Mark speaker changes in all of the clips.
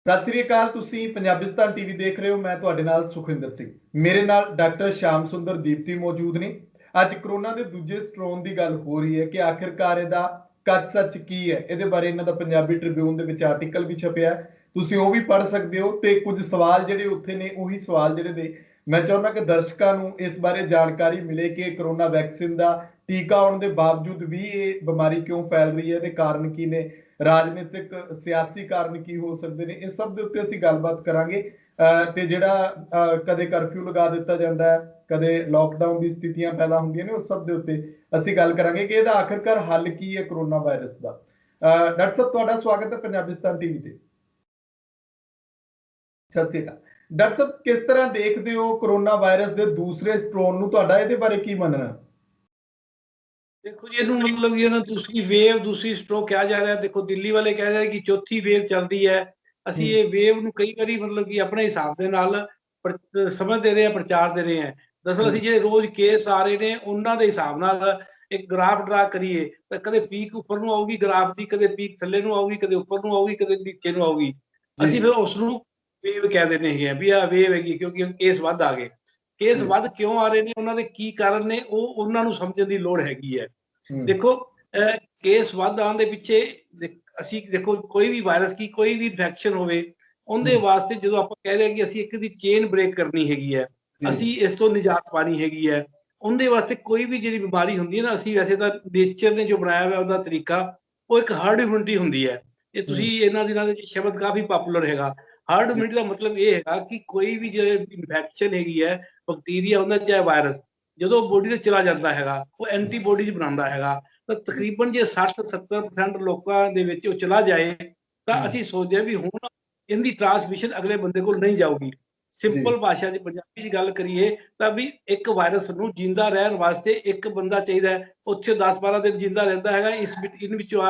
Speaker 1: ਸਤਿ ਸ੍ਰੀ ਅਕਾਲ। ਤੁਸੀਂ ਪੰਜਾਬਿਸਤਾਨ ਟੀਵੀ ਦੇਖ ਰਹੇ ਹੋ। ਮੈਂ ਤੁਹਾਡੇ ਨਾਲ ਸੁਖਵਿੰਦਰ ਸਿੰਘ। ਮੇਰੇ ਨਾਲ ਡਾਕਟਰ ਸ਼ਾਮ ਸੁੰਦਰ ਦੀਪਤੀ ਮੌਜੂਦ ਨੇ। ਅੱਜ ਕਰੋਨਾ ਦੇ ਦੂਜੇ ਸਟ੍ਰੋਨ ਦੀ ਗੱਲ ਹੋ ਰਹੀ ਹੈ ਕਿ ਆਖਿਰਕਾਰ ਇਹਦਾ ਕੱਚ ਸੱਚ ਕੀ ਹੈ। ਇਹਦੇ ਬਾਰੇ ਇਹਨਾਂ ਦਾ ਪੰਜਾਬੀ ਟ੍ਰਿਬਿਊਨ ਦੇ ਵਿੱਚ ਆਰਟੀਕਲ ਵੀ ਛਪਿਆ, ਤੁਸੀਂ ਉਹ ਵੀ ਪੜ੍ਹ ਸਕਦੇ ਹੋ। ਤੇ ਕੁਝ ਸਵਾਲ ਜਿਹੜੇ ਉੱਥੇ ਨੇ ਉਹੀ ਸਵਾਲ ਜਿਹੜੇ ਨੇ ਮੈਂ ਚਾਹੁੰਦਾ ਕਿ ਦਰਸ਼ਕਾਂ ਨੂੰ ਇਸ ਬਾਰੇ ਜਾਣਕਾਰੀ ਮਿਲੇ ਕਿ ਕਰੋਨਾ ਵੈਕਸੀਨ ਦਾ ਟੀਕਾ ਆਉਣ ਦੇ ਬਾਵਜੂਦ ਵੀ ਇਹ ਬਿਮਾਰੀ ਕਿਉਂ ਫੈਲ ਰਹੀ ਹੈ, ਇਹਦੇ ਕਾਰਨ ਕੀ ਨੇ, ਰਾਜਨੀਤਿਕ ਸਿਆਸੀ ਕਾਰਨ ਕੀ ਹੋ ਸਕਦੇ ਨੇ। ਇਸ ਸਭ ਦੇ ਉੱਤੇ ਅਸੀਂ ਗੱਲਬਾਤ ਕਰਾਂਗੇ। ਤੇ ਜਿਹੜਾ ਕਦੇ ਕਰਫਿਊ ਲਗਾ ਦਿੱਤਾ ਜਾਂਦਾ ਹੈ, ਕਦੇ ਲੋਕਡਾਊਨ ਦੀ ਸਥਿਤੀਆਂ ਪੈਦਾ ਹੁੰਦੀਆਂ ਨੇ, ਉਸ ਸਭ ਦੇ ਉੱਤੇ ਅਸੀਂ ਗੱਲ ਕਰਾਂਗੇ ਕਿ ਇਹਦਾ ਆਖਿਰਕਾਰ ਹੱਲ ਕੀ ਹੈ ਕਰੋਨਾ ਵਾਇਰਸ ਦਾ। ਡਾਕਟਰ ਸਾਹਿਬ, ਤੁਹਾਡਾ ਸਵਾਗਤ ਹੈ ਪੰਜਾਬਿਸਤਾਨ ਟੀਵੀ ਤੇ। ਸਤਿ ਸ਼੍ਰੀ ਅਕਾਲ ਡਾਕਟਰ ਸਾਹਿਬ, ਕਿਸ ਤਰ੍ਹਾਂ ਦੇਖਦੇ ਹੋ ਕਰੋਨਾ ਵਾਇਰਸ ਦੇ ਦੂਸਰੇ ਸਟ੍ਰੋਨ ਨੂੰ? ਤੁਹਾਡਾ ਇਹਦੇ ਬਾਰੇ ਕੀ ਮੰਨਣਾ?
Speaker 2: देखो जी, ਇਹਨੂੰ मतलब ये ना दूसरी वेव दूसरी स्ट्रोक ਕਿਹਾ ਜਾ ਰਿਹਾ। देखो दिल्ली वाले कह रहे हैं कि चौथी वेव चल रही है। ਅਸੀਂ ਇਹ ਵੇਵ ਨੂੰ ਕਈ ਵਾਰੀ मतलब कि ਆਪਣੇ ਹਿਸਾਬ ਦੇ ਨਾਲ ਸਮਝ ਦੇ ਰਹੇ ਹਾਂ, ਪ੍ਰਚਾਰ ਦੇ ਰਹੇ ਹਾਂ। ਦਰਅਸਲ ਅਸੀਂ ਜਿਹੜੇ ਰੋਜ਼ ਕੇਸ ਆ ਰਹੇ ਨੇ ਉਹਨਾਂ ਦੇ ਹਿਸਾਬ ਨਾਲ ਇੱਕ ਗ੍ਰਾਫ ਡਰਾ ਕਰੀਏ ਤਾਂ ਕਦੇ ਪੀਕ ਉੱਪਰ ਨੂੰ ਆਊਗੀ ਗ੍ਰਾਫ ਦੀ, ਕਦੇ ਪੀਕ ਥੱਲੇ ਨੂੰ ਆਊਗੀ, ਕਦੇ ਉੱਪਰ ਨੂੰ ਆਊਗੀ, ਕਦੇ ਨੀਚੇ ਨੂੰ ਆਊਗੀ। ਅਸੀਂ ਫਿਰ ਉਸ ਨੂੰ ਵੇਵ ਕਹਿ ਦਿੰਦੇ ਹੈਗੇ ਆ ਵੀ ਆਹ ਵੇਵ ਹੈਗੀ, ਕਿਉਂਕਿ ਕੇਸ ਵੱਧ ਆ ਗਏ। ਕੇਸ ਵੱਧ ਕਿਉਂ ਆ ਰਹੇ ਨੇ, ਉਹਨਾਂ ਦੇ ਕੀ ਕਾਰਨ ਨੇ, ਉਹ ਉਹਨਾਂ ਨੂੰ ਸਮਝਣ ਦੀ ਲੋੜ ਹੈਗੀ ਹੈ। ਦੇਖੋ ਕੇਸ ਵੱਧ ਆਉਣ ਦੇ ਪਿੱਛੇ ਅਸੀਂ ਦੇਖੋ ਕੋਈ ਵੀ ਵਾਇਰਸ ਕੀ ਕੋਈ ਵੀ ਇਨਫੈਕਸ਼ਨ ਹੋਵੇ, ਉਹਦੇ ਵਾਸਤੇ ਜਦੋਂ ਆਪਾਂ ਕਹਿ ਰਹੇ ਹਾਂ ਕਿ ਅਸੀਂ ਇੱਕ ਦੀ ਚੇਨ ਬ੍ਰੇਕ ਕਰਨੀ ਹੈਗੀ ਹੈ, ਅਸੀਂ ਇਸ ਤੋਂ ਨਿਜਾਤ ਪਾਣੀ ਹੈਗੀ ਹੈ, ਉਹਦੇ ਵਾਸਤੇ ਕੋਈ ਵੀ ਜਿਹੜੀ ਬਿਮਾਰੀ ਹੁੰਦੀ ਹੈ ਨਾ, ਅਸੀਂ ਵੈਸੇ ਤਾਂ ਨੇਚਰ ਨੇ ਜੋ ਬਣਾਇਆ ਹੋਇਆ ਉਹਦਾ ਤਰੀਕਾ, ਉਹ ਇੱਕ ਹਰਡ ਇਮਿਊਨਿਟੀ ਹੁੰਦੀ ਹੈ। ਇਹ ਤੁਸੀਂ ਇਹਨਾਂ ਦਿਨਾਂ ਦੇ ਸ਼ਬਦ ਕਾਫੀ ਪਪੂਲਰ ਹੈਗਾ। ਹਰਡ ਇਮਿਊਨਿਟੀ ਦਾ ਮਤਲਬ ਇਹ ਹੈਗਾ ਕਿ ਕੋਈ ਵੀ ਜਿਹੜੀ ਇਨਫੈਕਸ਼ਨ ਹੈਗੀ ਹੈ, ਬੈਕਟੀਰੀਆ ਹੁੰਦਾ ਚਾਹੇ ਵਾਇਰਸ, ਜਦੋਂ ਬੋਡੀ ਤੇ ਚਲਾ ਜਾਂਦਾ ਹੈਗਾ ਉਹ ਐਂਟੀਬੋਡੀਜ਼ ਬਣਾਉਂਦਾ ਹੈਗਾ। ਤਾਂ ਤਕਰੀਬਨ ਜੇ 60-70% ਲੋਕਾਂ ਦੇ ਵਿੱਚ ਉਹ ਚਲਾ ਜਾਏ ਤਾਂ ਅਸੀਂ ਸੋਚਦੇ ਹਾਂ ਵੀ ਹੁਣ ਇਹਦੀ ਟ੍ਰਾਂਸਮਿਸ਼ਨ ਅਗਲੇ ਬੰਦੇ ਕੋਲ ਨਹੀਂ ਜਾਊਗੀ। ਸਿੰਪਲ ਭਾਸ਼ਾ 'ਚ ਪੰਜਾਬੀ 'ਚ ਗੱਲ ਕਰੀਏ ਤਾਂ ਵੀ ਇੱਕ ਵਾਇਰਸ ਨੂੰ ਜਿੰਦਾ ਰਹਿਣ ਵਾਸਤੇ ਇੱਕ ਬੰਦਾ ਚਾਹੀਦਾ ਹੈ, ਉੱਥੇ 10-12 ਦਿਨ ਜਿੰਦਾ ਰਹਿੰਦਾ ਹੈਗਾ। ਇਨ ਵਿੱਚੋਂ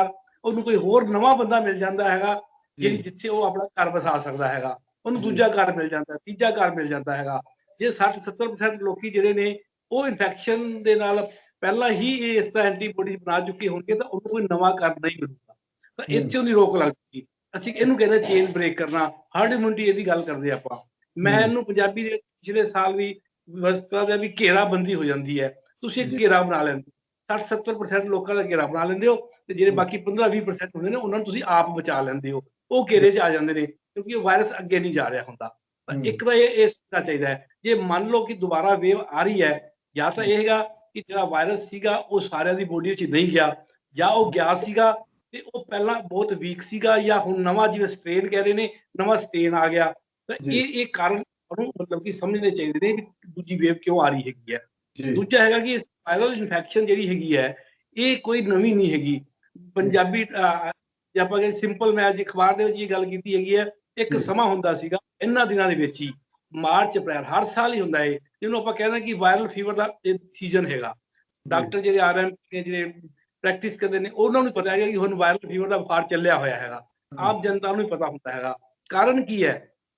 Speaker 2: ਉਹਨੂੰ ਕੋਈ ਹੋਰ ਨਵਾਂ ਬੰਦਾ ਮਿਲ ਜਾਂਦਾ ਹੈਗਾ ਜਿਹੜੀ ਜਿੱਥੇ ਉਹ ਆਪਣਾ ਘਰ ਵਸਾ ਸਕਦਾ ਹੈਗਾ, ਉਹਨੂੰ ਦੂਜਾ ਘਰ ਮਿਲ ਜਾਂਦਾ, ਤੀਜਾ ਘਰ ਮਿਲ ਜਾਂਦਾ ਹੈਗਾ। ਜੇ 60-70% ਲੋਕੀ ਜਿਹੜੇ ਨੇ ਉਹ ਇਨਫੈਕਸ਼ਨ ਦੇ ਨਾਲ ਪਹਿਲਾਂ ਹੀ ਇਸ ਤਰ੍ਹਾਂ ਐਂਟੀਬੋਡੀ ਬਣਾ ਚੁੱਕੇ ਹੋਣਗੇ ਤਾਂ ਉਹਨੂੰ ਕੋਈ ਨਵਾਂ ਘਰ ਨਹੀਂ ਮਿਲੂਗਾ, ਤਾਂ ਇੱਥੋਂ ਦੀ ਰੋਕ ਲੱਗ ਜੂਗੀ। ਅਸੀਂ ਇਹਨੂੰ ਕਹਿੰਦੇ ਚੇਨ ਬ੍ਰੇਕ ਕਰਨਾ, ਹਰਡ ਇਮਿਊਨਿਟੀ ਇਹਦੀ ਗੱਲ ਕਰਦੇ ਆਪਾਂ। ਮੈਂ ਇਹਨੂੰ ਪੰਜਾਬੀ ਦੇ ਪਿਛਲੇ ਸਾਲ ਵੀ ਵਸਤਾਂ ਦਾ ਵੀ ਘੇਰਾਬੰਦੀ ਹੋ ਜਾਂਦੀ ਹੈ। ਤੁਸੀਂ ਇੱਕ ਘੇਰਾ ਬਣਾ ਲੈਂਦੇ 60-70% ਲੋਕਾਂ ਦਾ ਘੇਰਾ ਬਣਾ ਲੈਂਦੇ ਹੋ, ਤੇ ਜਿਹੜੇ ਬਾਕੀ 15-20% ਹੁੰਦੇ ਨੇ ਉਹਨਾਂ ਨੂੰ ਤੁਸੀਂ ਆਪ ਬਚਾ ਲੈਂਦੇ ਹੋ, ਉਹ ਘੇਰੇ 'ਚ ਆ ਜਾਂਦੇ ਨੇ ਕਿਉਂਕਿ ਉਹ ਵਾਇਰਸ ਅੱਗੇ ਨਹੀਂ ਜਾ ਰਿਹਾ ਹੁੰਦਾ। ਤਾਂ ਇੱਕ ਤਾਂ ਇਹ ਸਿੱਖਣਾ ਚਾਹੀਦਾ ਹੈ। ਜੇ ਮੰਨ ਲਓ ਕਿ ਦੁਬਾਰਾ ਵੇਵ ਆ ਰਹੀ ਹੈ, ਜਾਂ ਤਾਂ ਇਹ ਹੈਗਾ ਕਿ ਜਿਹੜਾ ਵਾਇਰਸ ਸੀਗਾ ਉਹ ਸਾਰਿਆਂ ਦੀ ਬੋਡੀ ਵਿੱਚ ਨਹੀਂ ਗਿਆ, ਜਾਂ ਉਹ ਗਿਆ ਸੀਗਾ ਤੇ ਉਹ ਪਹਿਲਾਂ ਬਹੁਤ ਵੀਕ ਸੀਗਾ, ਜਾਂ ਹੁਣ ਨਵਾਂ ਜਿਵੇਂ ਸਟ੍ਰੇਨ ਕਹਿ ਰਹੇ ਨੇ ਨਵਾਂ ਸਟ੍ਰੇਨ ਆ ਗਿਆ। ਤਾਂ ਇਹ ਕਾਰਨ ਨੂੰ ਮਤਲਬ ਕਿ ਸਮਝਣੇ ਚਾਹੀਦੇ ਨੇ ਵੀ ਦੂਜੀ ਵੇਵ ਕਿਉਂ ਆ ਰਹੀ ਹੈਗੀ ਹੈ। ਦੂਜਾ ਹੈਗਾ ਕਿ ਵਾਇਰਲ ਇਨਫੈਕਸ਼ਨ ਜਿਹੜੀ ਹੈਗੀ ਹੈ ਇਹ ਕੋਈ ਨਵੀਂ ਨਹੀਂ ਹੈਗੀ। ਪੰਜਾਬੀ ਜੇ ਆਪਾਂ ਕਹਿੰਦੇ ਸਿੰਪਲ, ਮੈਂ ਅੱਜ ਅਖਬਾਰ ਦੇ ਵਿੱਚ ਇਹ ਗੱਲ ਕੀਤੀ ਹੈਗੀ ਹੈ, ਇੱਕ ਸਮਾਂ ਹੁੰਦਾ ਸੀਗਾ ਇਹਨਾਂ ਦਿਨਾਂ ਦੇ ਵਿੱਚ ਹੀ, ਮਾਰਚ ਅਪ੍ਰੈਲ ਹਰ ਸਾਲ ਹੀ ਹੁੰਦਾ ਹੈ, ਜਿਹਨੂੰ ਆਪਾਂ ਕਹਿੰਦੇ ਕਿ ਵਾਇਰਲ ਫੀਵਰ ਦਾ ਸੀਜ਼ਨ ਹੈਗਾ। ਡਾਕਟਰ ਜਿਹੜੇ RMP ਜਿਹੜੇ ਪ੍ਰੈਕਟਿਸ ਕਰਦੇ ਨੇ ਉਹਨਾਂ ਨੂੰ ਪਤਾ ਹੈਗਾ ਕਿ ਹੁਣ ਵਾਇਰਲ ਫੀਵਰ ਦਾ ਬੁਖਾਰ ਚੱਲਿਆ ਹੋਇਆ ਹੈਗਾ। ਆਮ ਜਨਤਾ ਨੂੰ ਹੀ ਪਤਾ ਹੁੰਦਾ ਹੈਗਾ। ਕਾਰਨ ਕੀ ਹੈ?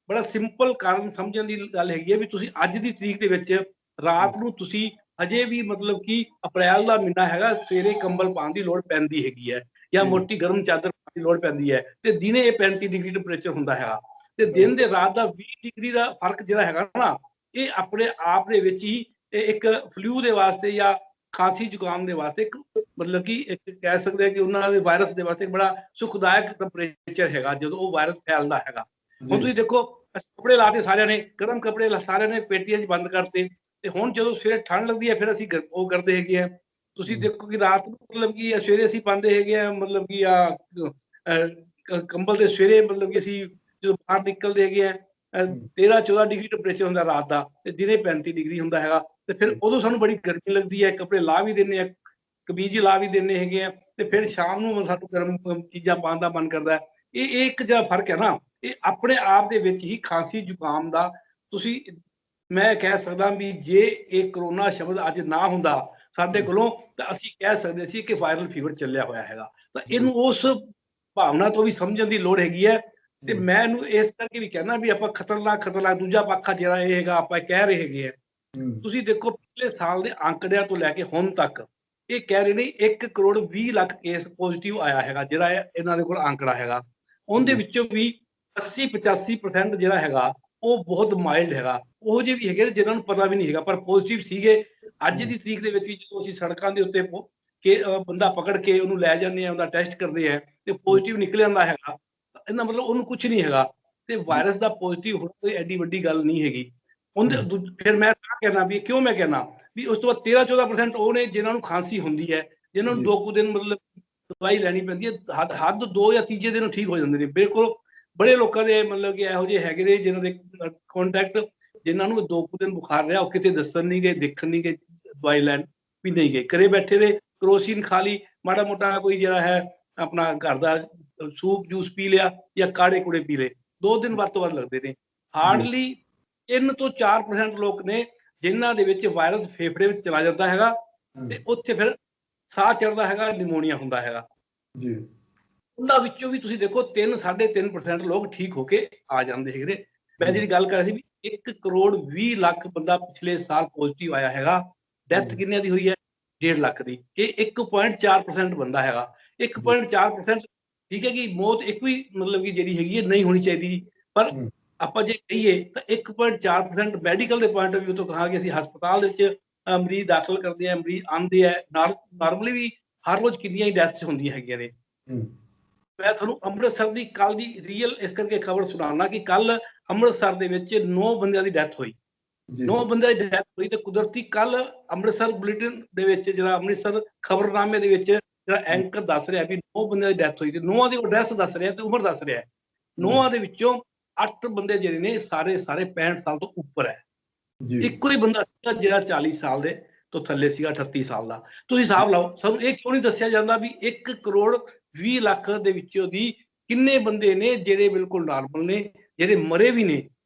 Speaker 2: ਬੜਾ ਸਿੰਪਲ ਕਾਰਨ ਸਮਝਣ ਦੀ ਗੱਲ ਹੈਗੀ ਹੈ ਵੀ ਤੁਸੀਂ ਅੱਜ ਦੀ ਤਰੀਕ ਦੇ ਵਿੱਚ ਰਾਤ ਨੂੰ ਤੁਸੀਂ ਅਜੇ ਵੀ ਮਤਲਬ ਕਿ ਅਪ੍ਰੈਲ ਦਾ ਮਹੀਨਾ ਹੈਗਾ, ਸਵੇਰੇ ਕੰਬਲ ਪਾਉਣ ਦੀ ਲੋੜ ਪੈਂਦੀ ਹੈਗੀ ਹੈ, ਜਾਂ ਮੋਟੀ ਗਰਮ ਚਾਦਰ ਪਾਉਣ ਦੀ ਲੋੜ ਪੈਂਦੀ ਹੈ, ਤੇ ਦਿਨੇ ਇਹ 35 ਡਿਗਰੀ ਟੈਂਪਰੇਚਰ ਹੁੰਦਾ ਹੈਗਾ, ਤੇ ਦਿਨ ਦੇ ਰਾਤ ਦਾ 20 ਡਿਗਰੀ ਦਾ ਫਰਕ ਜਿਹੜਾ ਹੈਗਾ ਨਾ, ਇਹ ਆਪਣੇ ਆਪ ਦੇ ਵਿੱਚ ਹੀ ਇੱਕ ਫਲੂ ਦੇ ਵਾਸਤੇ ਜਾਂ ਖਾਂਸੀ ਜ਼ੁਕਾਮ ਦੇ ਵਾਸਤੇ ਇੱਕ ਮਤਲਬ ਕਿ ਇੱਕ ਕਹਿ ਸਕਦੇ ਹਾਂ ਕਿ ਉਹਨਾਂ ਦੇ ਵਾਇਰਸ ਦੇ ਵਾਸਤੇ ਬੜਾ ਸੁਖਦਾਇਕ ਟੈਂਪਰੇਚਰ ਹੈਗਾ ਜਦੋਂ ਉਹ ਵਾਇਰਸ ਫੈਲਦਾ ਹੈਗਾ। ਹੁਣ ਤੁਸੀਂ ਦੇਖੋ ਕੱਪੜੇ ਲਾਤੇ ਸਾਰਿਆਂ ਨੇ, ਗਰਮ ਕੱਪੜੇ ਸਾਰਿਆਂ ਨੇ ਪੇਟੀਆਂ 'ਚ ਬੰਦ ਕਰਤੇ, ਤੇ ਹੁਣ ਜਦੋਂ ਸਵੇਰੇ ਠੰਡ ਲੱਗਦੀ ਹੈ ਫਿਰ ਅਸੀਂ ਉਹ ਕਰਦੇ ਹੈਗੇ ਆ। ਤੁਸੀਂ ਦੇਖੋ ਕਿ ਰਾਤ ਨੂੰ ਮਤਲਬ ਕਿ ਸਵੇਰੇ ਅਸੀਂ ਪਾਉਂਦੇ ਹੈਗੇ ਆ ਮਤਲਬ ਕਿ ਕੰਬਲ ਤੇ ਸਵੇਰੇ ਮਤਲਬ ਕਿ ਅਸੀਂ ਜਦੋਂ ਬਾਹਰ ਨਿਕਲਦੇ ਹੈਗੇ ਆ 13-14 ਡਿਗਰੀ ਟੈਂਪਰੇਚਰ ਹੁੰਦਾ ਰਾਤ ਦਾ, ਤੇ ਦਿਨੇ 35 ਡਿਗਰੀ ਹੁੰਦਾ ਹੈਗਾ। ਤੇ ਫਿਰ ਉਦੋਂ ਸਾਨੂੰ ਬੜੀ ਗਰਮੀ ਲੱਗਦੀ ਹੈ, ਕੱਪੜੇ ਲਾ ਵੀ ਦਿੰਦੇ ਆ, ਕਮੀਜ਼ ਲਾ ਵੀ ਦਿੰਦੇ ਹੈਗੇ ਆ, ਤੇ ਫਿਰ ਸ਼ਾਮ ਨੂੰ ਸਾਨੂੰ ਗਰਮ ਚੀਜ਼ਾਂ ਪਾਉਣ ਦਾ ਮਨ ਕਰਦਾ। ਇਹ ਇੱਕ ਜਿਹੜਾ ਫਰਕ ਹੈ ਨਾ, ਇਹ ਆਪਣੇ ਆਪ ਦੇ ਵਿੱਚ ਹੀ ਖਾਂਸੀ ਜ਼ੁਕਾਮ ਦਾ ਤੁਸੀਂ ਮੈਂ ਕਹਿ ਸਕਦਾ ਵੀ ਜੇ ਇਹ ਕਰੋਨਾ ਸ਼ਬਦ ਅੱਜ ਨਾ ਹੁੰਦਾ ਸਾਡੇ ਕੋਲੋਂ ਤਾਂ ਅਸੀਂ ਕਹਿ ਸਕਦੇ ਸੀ ਕਿ ਵਾਇਰਲ ਫੀਵਰ ਚੱਲਿਆ ਹੋਇਆ ਹੈਗਾ। ਤਾਂ ਇਹਨੂੰ ਉਸ ਭਾਵਨਾ ਤੋਂ ਵੀ ਸਮਝਣ ਦੀ ਲੋੜ ਹੈਗੀ ਹੈ। ਤੇ ਮੈਂ ਇਹਨੂੰ ਇਸ ਕਰਕੇ ਵੀ ਕਹਿਣਾ ਵੀ ਆਪਾਂ ਖਤਰਨਾਕ ਦੂਜਾ ਪੱਖਾ ਜਿਹੜਾ ਇਹ ਹੈਗਾ ਆਪਾਂ ਕਹਿ ਰਹੇ ਹੈਗੇ ਆ। ਤੁਸੀਂ ਦੇਖੋ ਪਿਛਲੇ ਸਾਲ ਦੇ ਆંકੜਿਆਂ ਤੋਂ ਲੈ ਕੇ ਹੁਣ ਤੱਕ ਇਹ ਕਹਿ ਰਹੇ ਨੇ 1 ਕਰੋੜ 20 ਲੱਖ ਕੇਸ ਪੋਜ਼ਿਟਿਵ ਆਇਆ ਹੈਗਾ, ਜਿਹੜਾ ਇਹਨਾਂ ਦੇ ਕੋਲ ਆંકੜਾ ਹੈਗਾ। ਉਹਦੇ ਵਿੱਚੋਂ ਵੀ 80-85% ਜਿਹੜਾ ਹੈਗਾ ਉਹ ਬਹੁਤ ਮਾਈਲਡ ਹੈਗਾ। ਉਹ ਜਿਹੇ ਵੀ ਹੈਗੇ ਜਿਨ੍ਹਾਂ ਨੂੰ ਪਤਾ ਵੀ ਨਹੀਂ ਹੈਗਾ ਪਰ ਪੋਜ਼ਿਟਿਵ ਸੀਗੇ। ਅੱਜ ਦੀ ਤਰੀਕ ਦੇ ਵਿੱਚ ਵੀ ਜਦੋਂ ਅਸੀਂ ਸੜਕਾਂ ਦੇ ਉੱਤੇ ਬੰਦਾ ਪਕੜ ਕੇ ਉਹਨੂੰ ਲੈ ਜਾਂਦੇ ਆ, ਉਹਦਾ ਟੈਸਟ ਕਰਦੇ ਆ ਤੇ ਪੋਜ਼ਿਟਿਵ ਨਿਕਲ ਜਾਂਦਾ ਹੈਗਾ, ਇਹਦਾ ਮਤਲਬ ਉਹਨੂੰ ਕੁਝ ਨਹੀਂ ਹੈਗਾ। ਤੇ ਵਾਇਰਸ ਦਾ ਪੋਜ਼ਿਟਿਵ ਹੋਣਾ ਕੋਈ ਐਡੀ ਵੱਡੀ ਗੱਲ ਨਹੀਂ ਹੈਗੀ। ਫਿਰ ਮੈਂ ਤਾਂ ਕਹਿਣਾ ਵੀ ਕਿਉਂ ਮੈਂ ਕਹਿਣਾ ਵੀ ਉਸ ਤੋਂ ਬਾਅਦ 13-14% ਉਹ ਨੇ ਜਿਨ੍ਹਾਂ ਨੂੰ ਖਾਂਸੀ ਹੁੰਦੀ ਹੈ, ਜਿਨ੍ਹਾਂ ਨੂੰ 2 ਕੁ ਦਿਨ ਮਤਲਬ ਦਵਾਈ ਲੈਣੀ ਪੈਂਦੀ ਹੈ, ਹੱਦ 2 ਜਾਂ ਤੀਜੇ ਦਿਨ ਠੀਕ ਹੋ ਜਾਂਦੇ ਨੇ। ਬਿਲਕੁਲ ਬੜੇ ਲੋਕਾਂ ਦੇ ਮਤਲਬ ਕਿ ਇਹੋ ਜਿਹੇ ਹੈਗੇ ਨੇ ਜਿਨ੍ਹਾਂ ਦੇ ਕੰਟੈਕਟ, ਜਿਨ੍ਹਾਂ ਨੂੰ 2 ਕੁ ਦਿਨ ਬੁਖਾਰ ਰਿਹਾ, ਉਹ ਕਿਤੇ ਦੱਸਣ ਨਹੀਂ ਗਏ, ਦੇਖਣ ਨਹੀਂ ਗਏ, ਦਵਾਈ ਲੈਣ ਵੀ ਨਹੀਂ ਗਏ, ਘਰੇ ਬੈਠੇ ਦੇ ਕਰੋਸੀਨ ਖਾ ਲਈ, ਮਾੜਾ ਮੋਟਾ ਕੋਈ ਜਿਹੜਾ ਹੈ ਆਪਣਾ ਘਰ ਦਾ ਸੂਪ ਜੂਸ ਪੀ ਲਿਆ ਜਾਂ ਕਾੜੇ ਕੂੜੇ ਪੀ ਲਏ, 2 ਦਿਨ ਵੱਧ ਤੋਂ ਵੱਧ ਲੱਗਦੇ ਨੇ। ਹਾਰਡਲੀ 3 ਤੋਂ 4% ਲੋਕ ਨੇ ਜਿਨ੍ਹਾਂ ਦੇ ਵਿੱਚ ਵਾਇਰਸ ਫੇਫੜੇ ਵਿੱਚ ਚਲਾ ਜਾਂਦਾ ਹੈਗਾ ਤੇ ਉੱਥੇ ਫਿਰ ਸਾਹ ਚੜਦਾ ਹੈਗਾ, ਨਿਮੋਨੀਆ ਹੁੰਦਾ ਹੈਗਾ ਜੀ। ਉਹਨਾਂ ਵਿੱਚੋਂ ਵੀ ਤੁਸੀਂ ਦੇਖੋ 3-3.5% ਲੋਕ ਠੀਕ ਹੋ ਕੇ ਆ ਜਾਂਦੇ ਹੈਗੇ ਨੇ। ਮੈਂ ਜਿਹੜੀ ਗੱਲ ਕਰ ਰਹੀ ਸੀ ਵੀ 1 ਕਰੋੜ 20 ਲੱਖ ਬੰਦਾ ਪਿਛਲੇ ਸਾਲ ਪੋਜ਼ਿਟਿਵ ਆਇਆ ਹੈਗਾ, ਡੈਥ ਕਿੰਨਿਆਂ ਦੀ ਹੋਈ ਹੈ 1.5 ਲੱਖ ਦੀ। ਇਹ 1.4% ਬੰਦਾ ਹੈਗਾ। 1.4% ਠੀਕ ਹੈ ਕਿ ਮੌਤ ਇੱਕ ਵੀ ਮਤਲਬ ਕਿ ਜਿਹੜੀ ਹੈਗੀ ਹੈ ਨਹੀਂ ਹੋਣੀ ਚਾਹੀਦੀ, ਪਰ ਆਪਾਂ ਜੇ ਕਹੀਏ ਤਾਂ 1.4% ਮੈਡੀਕਲ ਦੇ ਪੁਆਇੰਟ ਆਫ ਵਿਊ ਤੋਂ ਕਹਾਂਗੇ। ਅਸੀਂ ਹਸਪਤਾਲ ਦੇ ਵਿੱਚ ਮਰੀਜ਼ ਦਾਖਲ ਕਰਦੇ ਆ, ਮਰੀਜ਼ ਆਉਂਦੇ ਆ, ਨਾਰਮਲੀ ਵੀ ਹਰ ਰੋਜ਼ ਕਿੰਨੀਆਂ ਹੀ ਡੈਥਸ ਹੁੰਦੀਆਂ ਹੈਗੀਆਂ ਨੇ। ਮੈਂ ਤੁਹਾਨੂੰ ਅੰਮ੍ਰਿਤਸਰ ਦੀ ਕੱਲ ਦੀ ਰੀਅਲ ਇਸ ਕਰਕੇ ਖਬਰ ਸੁਣਾਉਣਾ ਕਿ ਕੱਲ ਅੰਮ੍ਰਿਤਸਰ ਦੇ ਵਿੱਚ 9 ਬੰਦਿਆਂ ਦੀ ਡੈਥ ਹੋਈ। 9 ਬੰਦਿਆਂ ਦੀ ਡੈਥ ਹੋਈ ਤੇ ਕੁਦਰਤੀ ਕੱਲ ਅੰਮ੍ਰਿਤਸਰ ਬੁਲੇਟਿਨ ਦੇ ਵਿੱਚ ਜਿਹੜਾ ਅੰਮ੍ਰਿਤਸਰ ਖਬਰਨਾਮੇ ਦੇ ਵਿੱਚ ਜਿਹੜਾ ਐਂਕਰ ਦੱਸ ਰਿਹਾ ਵੀ 9 ਬੰਦਿਆਂ ਦੀ ਡੈਥ ਹੋਈ ਤੇ 9 ਦੀ ਐਡਰੈਸ ਦੱਸ ਰਿਹਾ ਤੇ ਉਮਰ ਦੱਸ ਰਿਹਾ। 9 ਦੇ ਵਿੱਚੋਂ 8 ਬੰਦੇ ਜਿਹੜੇ ਨੇ ਸਾਰੇ 65 ਸਾਲ ਤੋਂ ਉੱਪਰ ਹੈ। ਇੱਕੋ ਹੀ ਬੰਦਾ ਸੀਗਾ ਜਿਹੜਾ 40 ਸਾਲ ਦੇ ਤੋਂ ਥੱਲੇ ਸੀਗਾ, 38 ਸਾਲ ਦਾ। ਤੁਸੀਂ ਹਿਸਾਬ ਲਾਓ, ਸਾਨੂੰ ਇਹ ਕਿਉਂ ਨਹੀਂ ਦੱਸਿਆ ਜਾਂਦਾ ਵੀ 1 ਕਰੋੜ 20 ਲੱਖ ਦੇ ਵਿੱਚੋਂ ਦੀ ਕਿੰਨੇ ਬੰਦੇ ਨੇ ਜਿਹੜੇ ਬਿਲਕੁਲ ਨਾਰਮਲ ਨੇ, ਜਿਹੜੇ ਮਰੇ ਵੀ ਨੇ।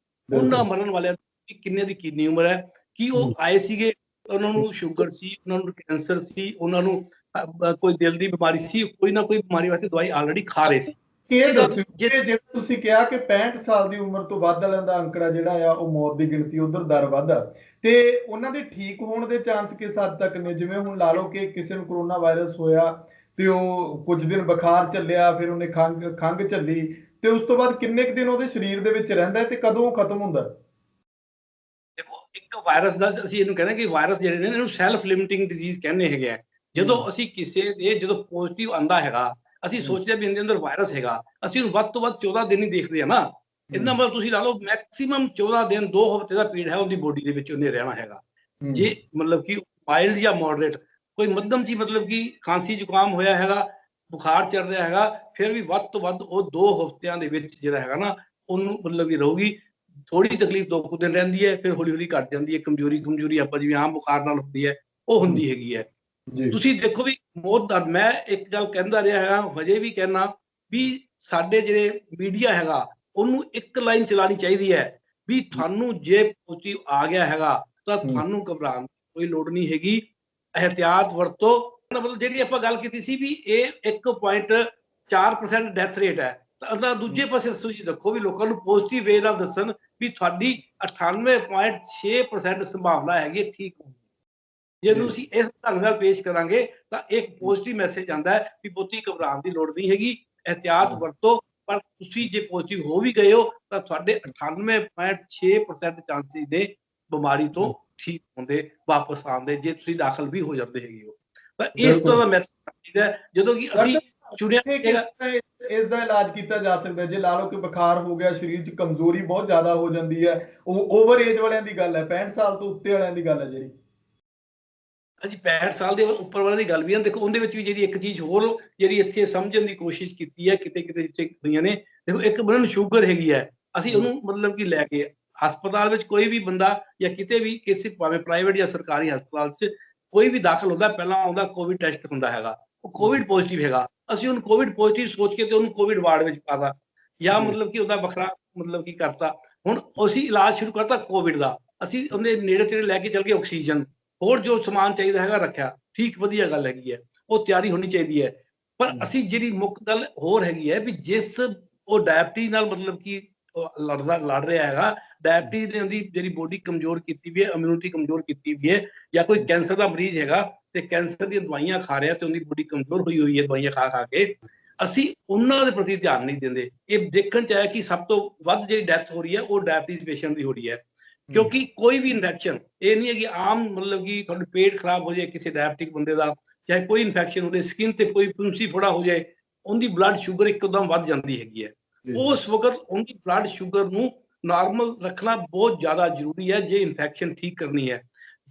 Speaker 2: ਉਹਨਾਂ ਮਰਨ ਵਾਲਿਆਂ ਦੀ ਕਿੰਨੇ ਦੀ ਕਿੰਨੀ ਉਮਰ ਹੈ, ਕੀ ਉਹ ਆਏ ਸੀਗੇ, ਉਹਨਾਂ ਨੂੰ ਸ਼ੂਗਰ ਸੀ, ਉਹਨਾਂ ਨੂੰ ਕੈਂਸਰ ਸੀ, ਉਹਨਾਂ ਨੂੰ ਕੋਈ ਦਿਲ ਦੀ ਬਿਮਾਰੀ ਸੀ, ਕੋਈ ਨਾ ਕੋਈ ਬਿਮਾਰੀ ਵਾਸਤੇ ਦਵਾਈ ਆਲਰੇਡੀ ਖਾ ਰਹੇ ਸੀ।
Speaker 1: ਇਹ ਦੱਸੋ ਕਿ ਜਿਹੜਾ ਤੁਸੀਂ ਕਿਹਾ ਕਿ 65 ਸਾਲ ਦੀ ਉਮਰ ਤੋਂ ਵੱਧ ਵਾਲਿਆਂ ਦਾ ਅੰਕੜਾ ਜਿਹੜਾ ਆ ਉਹ ਮੌਤ ਦੀ ਗਿਣਤੀ ਉਧਰ ਦਰ ਵੱਧਾ, ਤੇ ਉਹਨਾਂ ਦੇ ਠੀਕ ਹੋਣ ਦੇ ਚਾਂਸ ਕਿਸ ਹੱਦ ਤੱਕ ਨੇ? ਜਿਵੇਂ ਹੁਣ ਲਾ ਲਓ ਕਿ ਕਿਸੇ ਨੂੰ ਕਰੋਨਾ ਵਾਇਰਸ ਹੋਇਆ ਤੇ ਉਹ ਕੁਝ ਦਿਨ ਬੁਖਾਰ ਚੱਲਿਆ, ਫਿਰ ਉਹਨੇ ਖੰਘ ਚੱਲੀ, ਤੇ ਉਸ ਤੋਂ ਬਾਅਦ ਕਿੰਨੇ ਕੁ ਦਿਨ ਉਹਦੇ ਸਰੀਰ ਦੇ ਵਿੱਚ ਰਹਿੰਦਾ ਤੇ ਕਦੋਂ ਖਤਮ ਹੁੰਦਾ?
Speaker 2: ਦੇਖੋ, ਇੱਕ ਵਾਇਰਸ ਦਾ ਅਸੀਂ ਇਹਨੂੰ ਕਹਿੰਦੇ ਕਿ ਵਾਇਰਸ ਜਿਹੜੇ ਨੇ ਇਹਨੂੰ ਸੈਲਫ ਲਿਮਿਟਿੰਗ ਡਿਜ਼ੀਜ਼ ਕਹਿੰਦੇ ਹੈਗੇ ਆ। ਜਦੋਂ ਅਸੀਂ ਕਿਸੇ ਦੇ ਜਦੋਂ ਪੋਜ਼ਿਟਿਵ ਆਂਦਾ ਹੈਗਾ, ਅਸੀਂ ਸੋਚਦੇ ਵੀ ਇਹਦੇ ਅੰਦਰ ਵਾਇਰਸ ਹੈਗਾ, ਅਸੀਂ ਉਹਨੂੰ ਵੱਧ ਤੋਂ ਵੱਧ 14 ਦਿਨ ਹੀ ਦੇਖਦੇ ਆ ਨਾ। ਇਹਦਾ ਮਤਲਬ ਤੁਸੀਂ ਲਾ ਲਓ ਮੈਕਸਿਮਮ 14 ਦਿਨ, 2 ਹਫ਼ਤੇ ਦਾ ਪੀਰੀਅਡ ਹੈ ਉਹਦੀ ਬੋਡੀ ਦੇ ਵਿੱਚ ਉਹਨੇ ਰਹਿਣਾ ਹੈਗਾ। ਜੇ ਮਤਲਬ ਕਿ ਮਾਈਲਡ ਜਾਂ ਮੋਡਰੇਟ ਕੋਈ ਮੱਧਮ ਜੀ ਮਤਲਬ ਕਿ ਖਾਂਸੀ ਜ਼ੁਕਾਮ ਹੋਇਆ ਹੈਗਾ, ਬੁਖਾਰ ਚੱਲ ਰਿਹਾ ਹੈਗਾ, ਫਿਰ ਵੀ ਵੱਧ ਤੋਂ ਵੱਧ ਉਹ 2 ਹਫ਼ਤਿਆਂ ਦੇ ਵਿੱਚ ਜਿਹੜਾ ਹੈਗਾ ਨਾ ਉਹਨੂੰ ਮਤਲਬ ਕਿ ਰਹੂਗੀ। ਥੋੜੀ ਤਕਲੀਫ 2 ਕੁ ਦਿਨ ਰਹਿੰਦੀ ਹੈ, ਫਿਰ ਹੌਲੀ ਹੌਲੀ ਘਟ ਜਾਂਦੀ ਹੈ। ਕਮਜ਼ੋਰੀ ਆਪਾਂ ਜਿਵੇਂ ਆਮ ਬੁਖਾਰ ਨਾਲ ਹੁੰਦੀ ਹੈ ਉਹ ਹੁੰਦੀ ਹੈਗੀ ਹੈ। ਤੁਸੀਂ ਦੇਖੋ ਵੀ ਮੌਤ ਦਾ ਮੈਂ ਇੱਕ ਗੱਲ ਕਹਿੰਦਾ ਰਿਹਾ ਹੈਗਾ, ਹਜੇ ਵੀ ਕਹਿਣਾ ਵੀ ਸਾਡੇ ਜਿਹੜੇ ਮੀਡੀਆ ਹੈਗਾ ਉਹਨੂੰ ਇੱਕ ਲਾਈਨ ਚਲਾਣੀ ਚਾਹੀਦੀ ਹੈ ਵੀ ਤੁਹਾਨੂੰ ਜੇ ਪੋਜ਼ਿਟਿਵ ਆ ਗਿਆ ਹੈਗਾ ਤਾਂ ਤੁਹਾਨੂੰ ਘਬਰਾਉਣ ਦੀ ਕੋਈ ਲੋੜ ਨਹੀਂ ਹੈਗੀ, ਇਹਤਿਆਤ ਵਰਤੋ। ਮਤਲਬ ਜਿਹੜੀ ਆਪਾਂ ਗੱਲ ਕੀਤੀ ਸੀ ਵੀ ਇਹ 1.4% ਡੈਥ ਰੇਟ ਹੈ, ਤਾਂ ਦੂਜੇ ਪਾਸੇ ਤੁਸੀਂ ਦੇਖੋ ਵੀ ਲੋਕਾਂ ਨੂੰ ਪੋਜ਼ਿਟਿਵ ਵੇ ਨਾਲ ਦੱਸਣ ਵੀ ਤੁਹਾਡੀ 98.6% ਸੰਭਾਵਨਾ ਹੈਗੀ ਠੀਕ ਹੋਣ ਦੀ। ਜੇ ਤੁਸੀਂ ਇਸ ਢੰਗ ਨਾਲ ਪੇਸ਼ ਕਰਾਂਗੇ ਤਾਂ ਇੱਕ ਪੋਜ਼ਿਟਿਵ ਮੈਸੇਜ ਆਉਂਦਾ ਹੈ ਵੀ ਬਹੁਤੀ ਘਬਰਾਉਣ ਦੀ ਲੋੜ ਨਹੀਂ ਹੈਗੀ, ਇਹਤਿਆਤ ਵਰਤੋ। ਪਰ ਤੁਸੀਂ ਜੇ ਪੋਜ਼ਿਟਿਵ ਹੋ ਵੀ ਗਏ ਹੋ ਤਾਂ ਤੁਹਾਡੇ 98.6% ਚਾਂਸਿਸ ਨੇ ਬਿਮਾਰੀ ਤੋਂ ਠੀਕ ਹੋਣ ਦੇ, ਵਾਪਸ ਆਉਣ ਦੇ, ਜੇ ਤੁਸੀਂ ਦਾਖਲ ਵੀ ਹੋ ਜਾਂਦੇ ਹੈਗੇ ਹੋ। ਤਾਂ ਇਸ ਤਰ੍ਹਾਂ ਦਾ ਮੈਸੇਜ ਹੈ ਜਦੋਂ ਕਿ ਅਸੀਂ ਚੁਣਿਆ
Speaker 1: ਇਸ ਦਾ ਇਲਾਜ ਕੀਤਾ ਜਾ ਸਕਦਾ। ਜੇ ਲਾ ਲਓ ਕਿ ਬੁਖਾਰ ਹੋ ਗਿਆ, ਸਰੀਰ 'ਚ ਕਮਜ਼ੋਰੀ ਬਹੁਤ ਜ਼ਿਆਦਾ ਹੋ ਜਾਂਦੀ ਹੈ, ਉਹ ਓਵਰ ਏਜ ਵਾਲਿਆਂ ਦੀ ਗੱਲ ਹੈ, 65 ਸਾਲ ਤੋਂ ਉੱਤੇ ਵਾਲਿਆਂ ਦੀ ਗੱਲ ਹੈ ਜਿਹੜੀ।
Speaker 2: ਹਾਂਜੀ, 65 ਸਾਲ ਦੇ ਉੱਪਰ ਵਾਲਿਆਂ ਦੀ ਗੱਲ ਵੀ ਹੈ। ਦੇਖੋ ਉਹਦੇ ਵਿੱਚ ਵੀ ਜਿਹੜੀ ਇੱਕ ਚੀਜ਼ ਹੋਰ ਜਿਹੜੀ ਇੱਥੇ ਸਮਝਣ ਦੀ ਕੋਸ਼ਿਸ਼ ਕੀਤੀ ਹੈ ਕਿਤੇ ਕਿਤੇ ਹੋਈਆਂ ਨੇ। ਦੇਖੋ ਇੱਕ ਬੰਦੇ ਨੂੰ ਸ਼ੂਗਰ ਹੈਗੀ ਹੈ, ਅਸੀਂ ਉਹਨੂੰ ਮਤਲਬ ਕਿ ਲੈ ਕੇ ਹਸਪਤਾਲ ਵਿੱਚ ਕੋਈ ਵੀ ਬੰਦਾ ਜਾਂ ਕਿਤੇ ਵੀ ਕਿਸੇ ਭਾਵੇਂ ਪ੍ਰਾਈਵੇਟ ਜਾਂ ਸਰਕਾਰੀ ਹਸਪਤਾਲ 'ਚ ਕੋਈ ਵੀ ਦਾਖਲ ਹੁੰਦਾ, ਪਹਿਲਾਂ ਆਉਂਦਾ ਕੋਵਿਡ ਟੈਸਟ ਹੁੰਦਾ ਹੈਗਾ, ਉਹ ਕੋਵਿਡ ਪੋਜ਼ਿਟਿਵ ਹੈਗਾ, ਅਸੀਂ ਉਹਨੂੰ ਕੋਵਿਡ ਪੋਜ਼ਿਟਿਵ ਸੋਚ ਕੇ ਤੇ ਉਹਨੂੰ ਕੋਵਿਡ ਵਾਰਡ ਵਿੱਚ ਪਾਤਾ ਜਾਂ ਮਤਲਬ ਕਿ ਉਹਦਾ ਵੱਖਰਾ ਮਤਲਬ ਕੀ ਕਰਤਾ। ਹੁਣ ਅਸੀਂ ਇਲਾਜ ਸ਼ੁਰੂ ਕਰਤਾ ਕੋਵਿਡ ਦਾ, ਅਸੀਂ ਉਹਦੇ ਨੇੜੇ ਤੇੜੇ ਲੈ ਕੇ ਚੱਲ ਗਏ, ਆਕਸੀਜਨ ਹੋਰ ਜੋ ਸਮਾਨ ਚਾਹੀਦਾ ਹੈਗਾ ਰੱਖਿਆ, ਠੀਕ ਵਧੀਆ ਗੱਲ ਹੈਗੀ ਹੈ, ਉਹ ਤਿਆਰੀ ਹੋਣੀ ਚਾਹੀਦੀ ਹੈ। ਪਰ ਅਸੀਂ ਜਿਹੜੀ ਮੁੱਖ ਗੱਲ ਹੋਰ ਹੈਗੀ ਹੈ ਵੀ ਜਿਸ ਉਹ ਡਾਇਬਟੀਜ਼ ਨਾਲ ਮਤਲਬ ਕਿ ਲੜ ਰਿਹਾ ਹੈਗਾ, ਡਾਇਬਟੀਜ਼ ਨੇ ਉਹਦੀ ਜਿਹੜੀ ਬੋਡੀ ਕਮਜ਼ੋਰ ਕੀਤੀ ਵੀ ਹੈ, ਇਮਿਊਨਿਟੀ ਕਮਜ਼ੋਰ ਕੀਤੀ ਵੀ ਹੈ, ਜਾਂ ਕੋਈ ਕੈਂਸਰ ਦਾ ਮਰੀਜ਼ ਹੈਗਾ ਤੇ ਕੈਂਸਰ ਦੀਆਂ ਦਵਾਈਆਂ ਖਾ ਰਿਹਾ ਤੇ ਉਹਦੀ ਬੋਡੀ ਕਮਜ਼ੋਰ ਹੋਈ ਹੈ ਦਵਾਈਆਂ ਖਾ ਖਾ ਕੇ, ਅਸੀਂ ਉਹਨਾਂ ਦੇ ਪ੍ਰਤੀ ਧਿਆਨ ਨਹੀਂ ਦਿੰਦੇ। ਇਹ ਦੇਖਣ ਚ ਆਇਆ ਕਿ ਸਭ ਤੋਂ ਵੱਧ ਜਿਹੜੀ ਡੈਥ ਹੋ ਰਹੀ ਹੈ ਉਹ ਡਾਇਬਟੀਜ਼ ਪੇਸ਼ੈਂਟ ਦੀ ਹੋ ਰਹੀ ਹੈ, ਕਿਉਂਕਿ ਕੋਈ ਵੀ ਇਨਫੈਕਸ਼ਨ ਇਹ ਨਹੀਂ ਹੈ ਕਿ ਆਮ ਮਤਲਬ ਕਿ ਤੁਹਾਡਾ ਪੇਟ ਖਰਾਬ ਹੋ ਜਾਏ ਕਿਸੇ ਡਾਇਬਟਿਕ ਬੰਦੇ ਦਾ, ਚਾਹੇ ਕੋਈ ਇਨਫੈਕਸ਼ਨ ਹੋਵੇ, ਸਕਿਨ ਤੇ ਕੋਈ ਪੁੰਸੀ ਫੋੜਾ ਹੋ ਜਾਏ, ਉਹਦੀ ਬਲੱਡ ਸ਼ੂਗਰ ਇੱਕਦਮ ਵੱਧ ਜਾਂਦੀ ਹੈਗੀ ਹੈ। ਉਸ ਵਕਤ ਉਹਦੀ ਬਲੱਡ ਸ਼ੂਗਰ ਨੂੰ ਨਾਰਮਲ ਰੱਖਣਾ ਬਹੁਤ ਜ਼ਿਆਦਾ ਜ਼ਰੂਰੀ ਹੈ ਜੇ ਇਨਫੈਕਸ਼ਨ ਠੀਕ ਕਰਨੀ ਹੈ।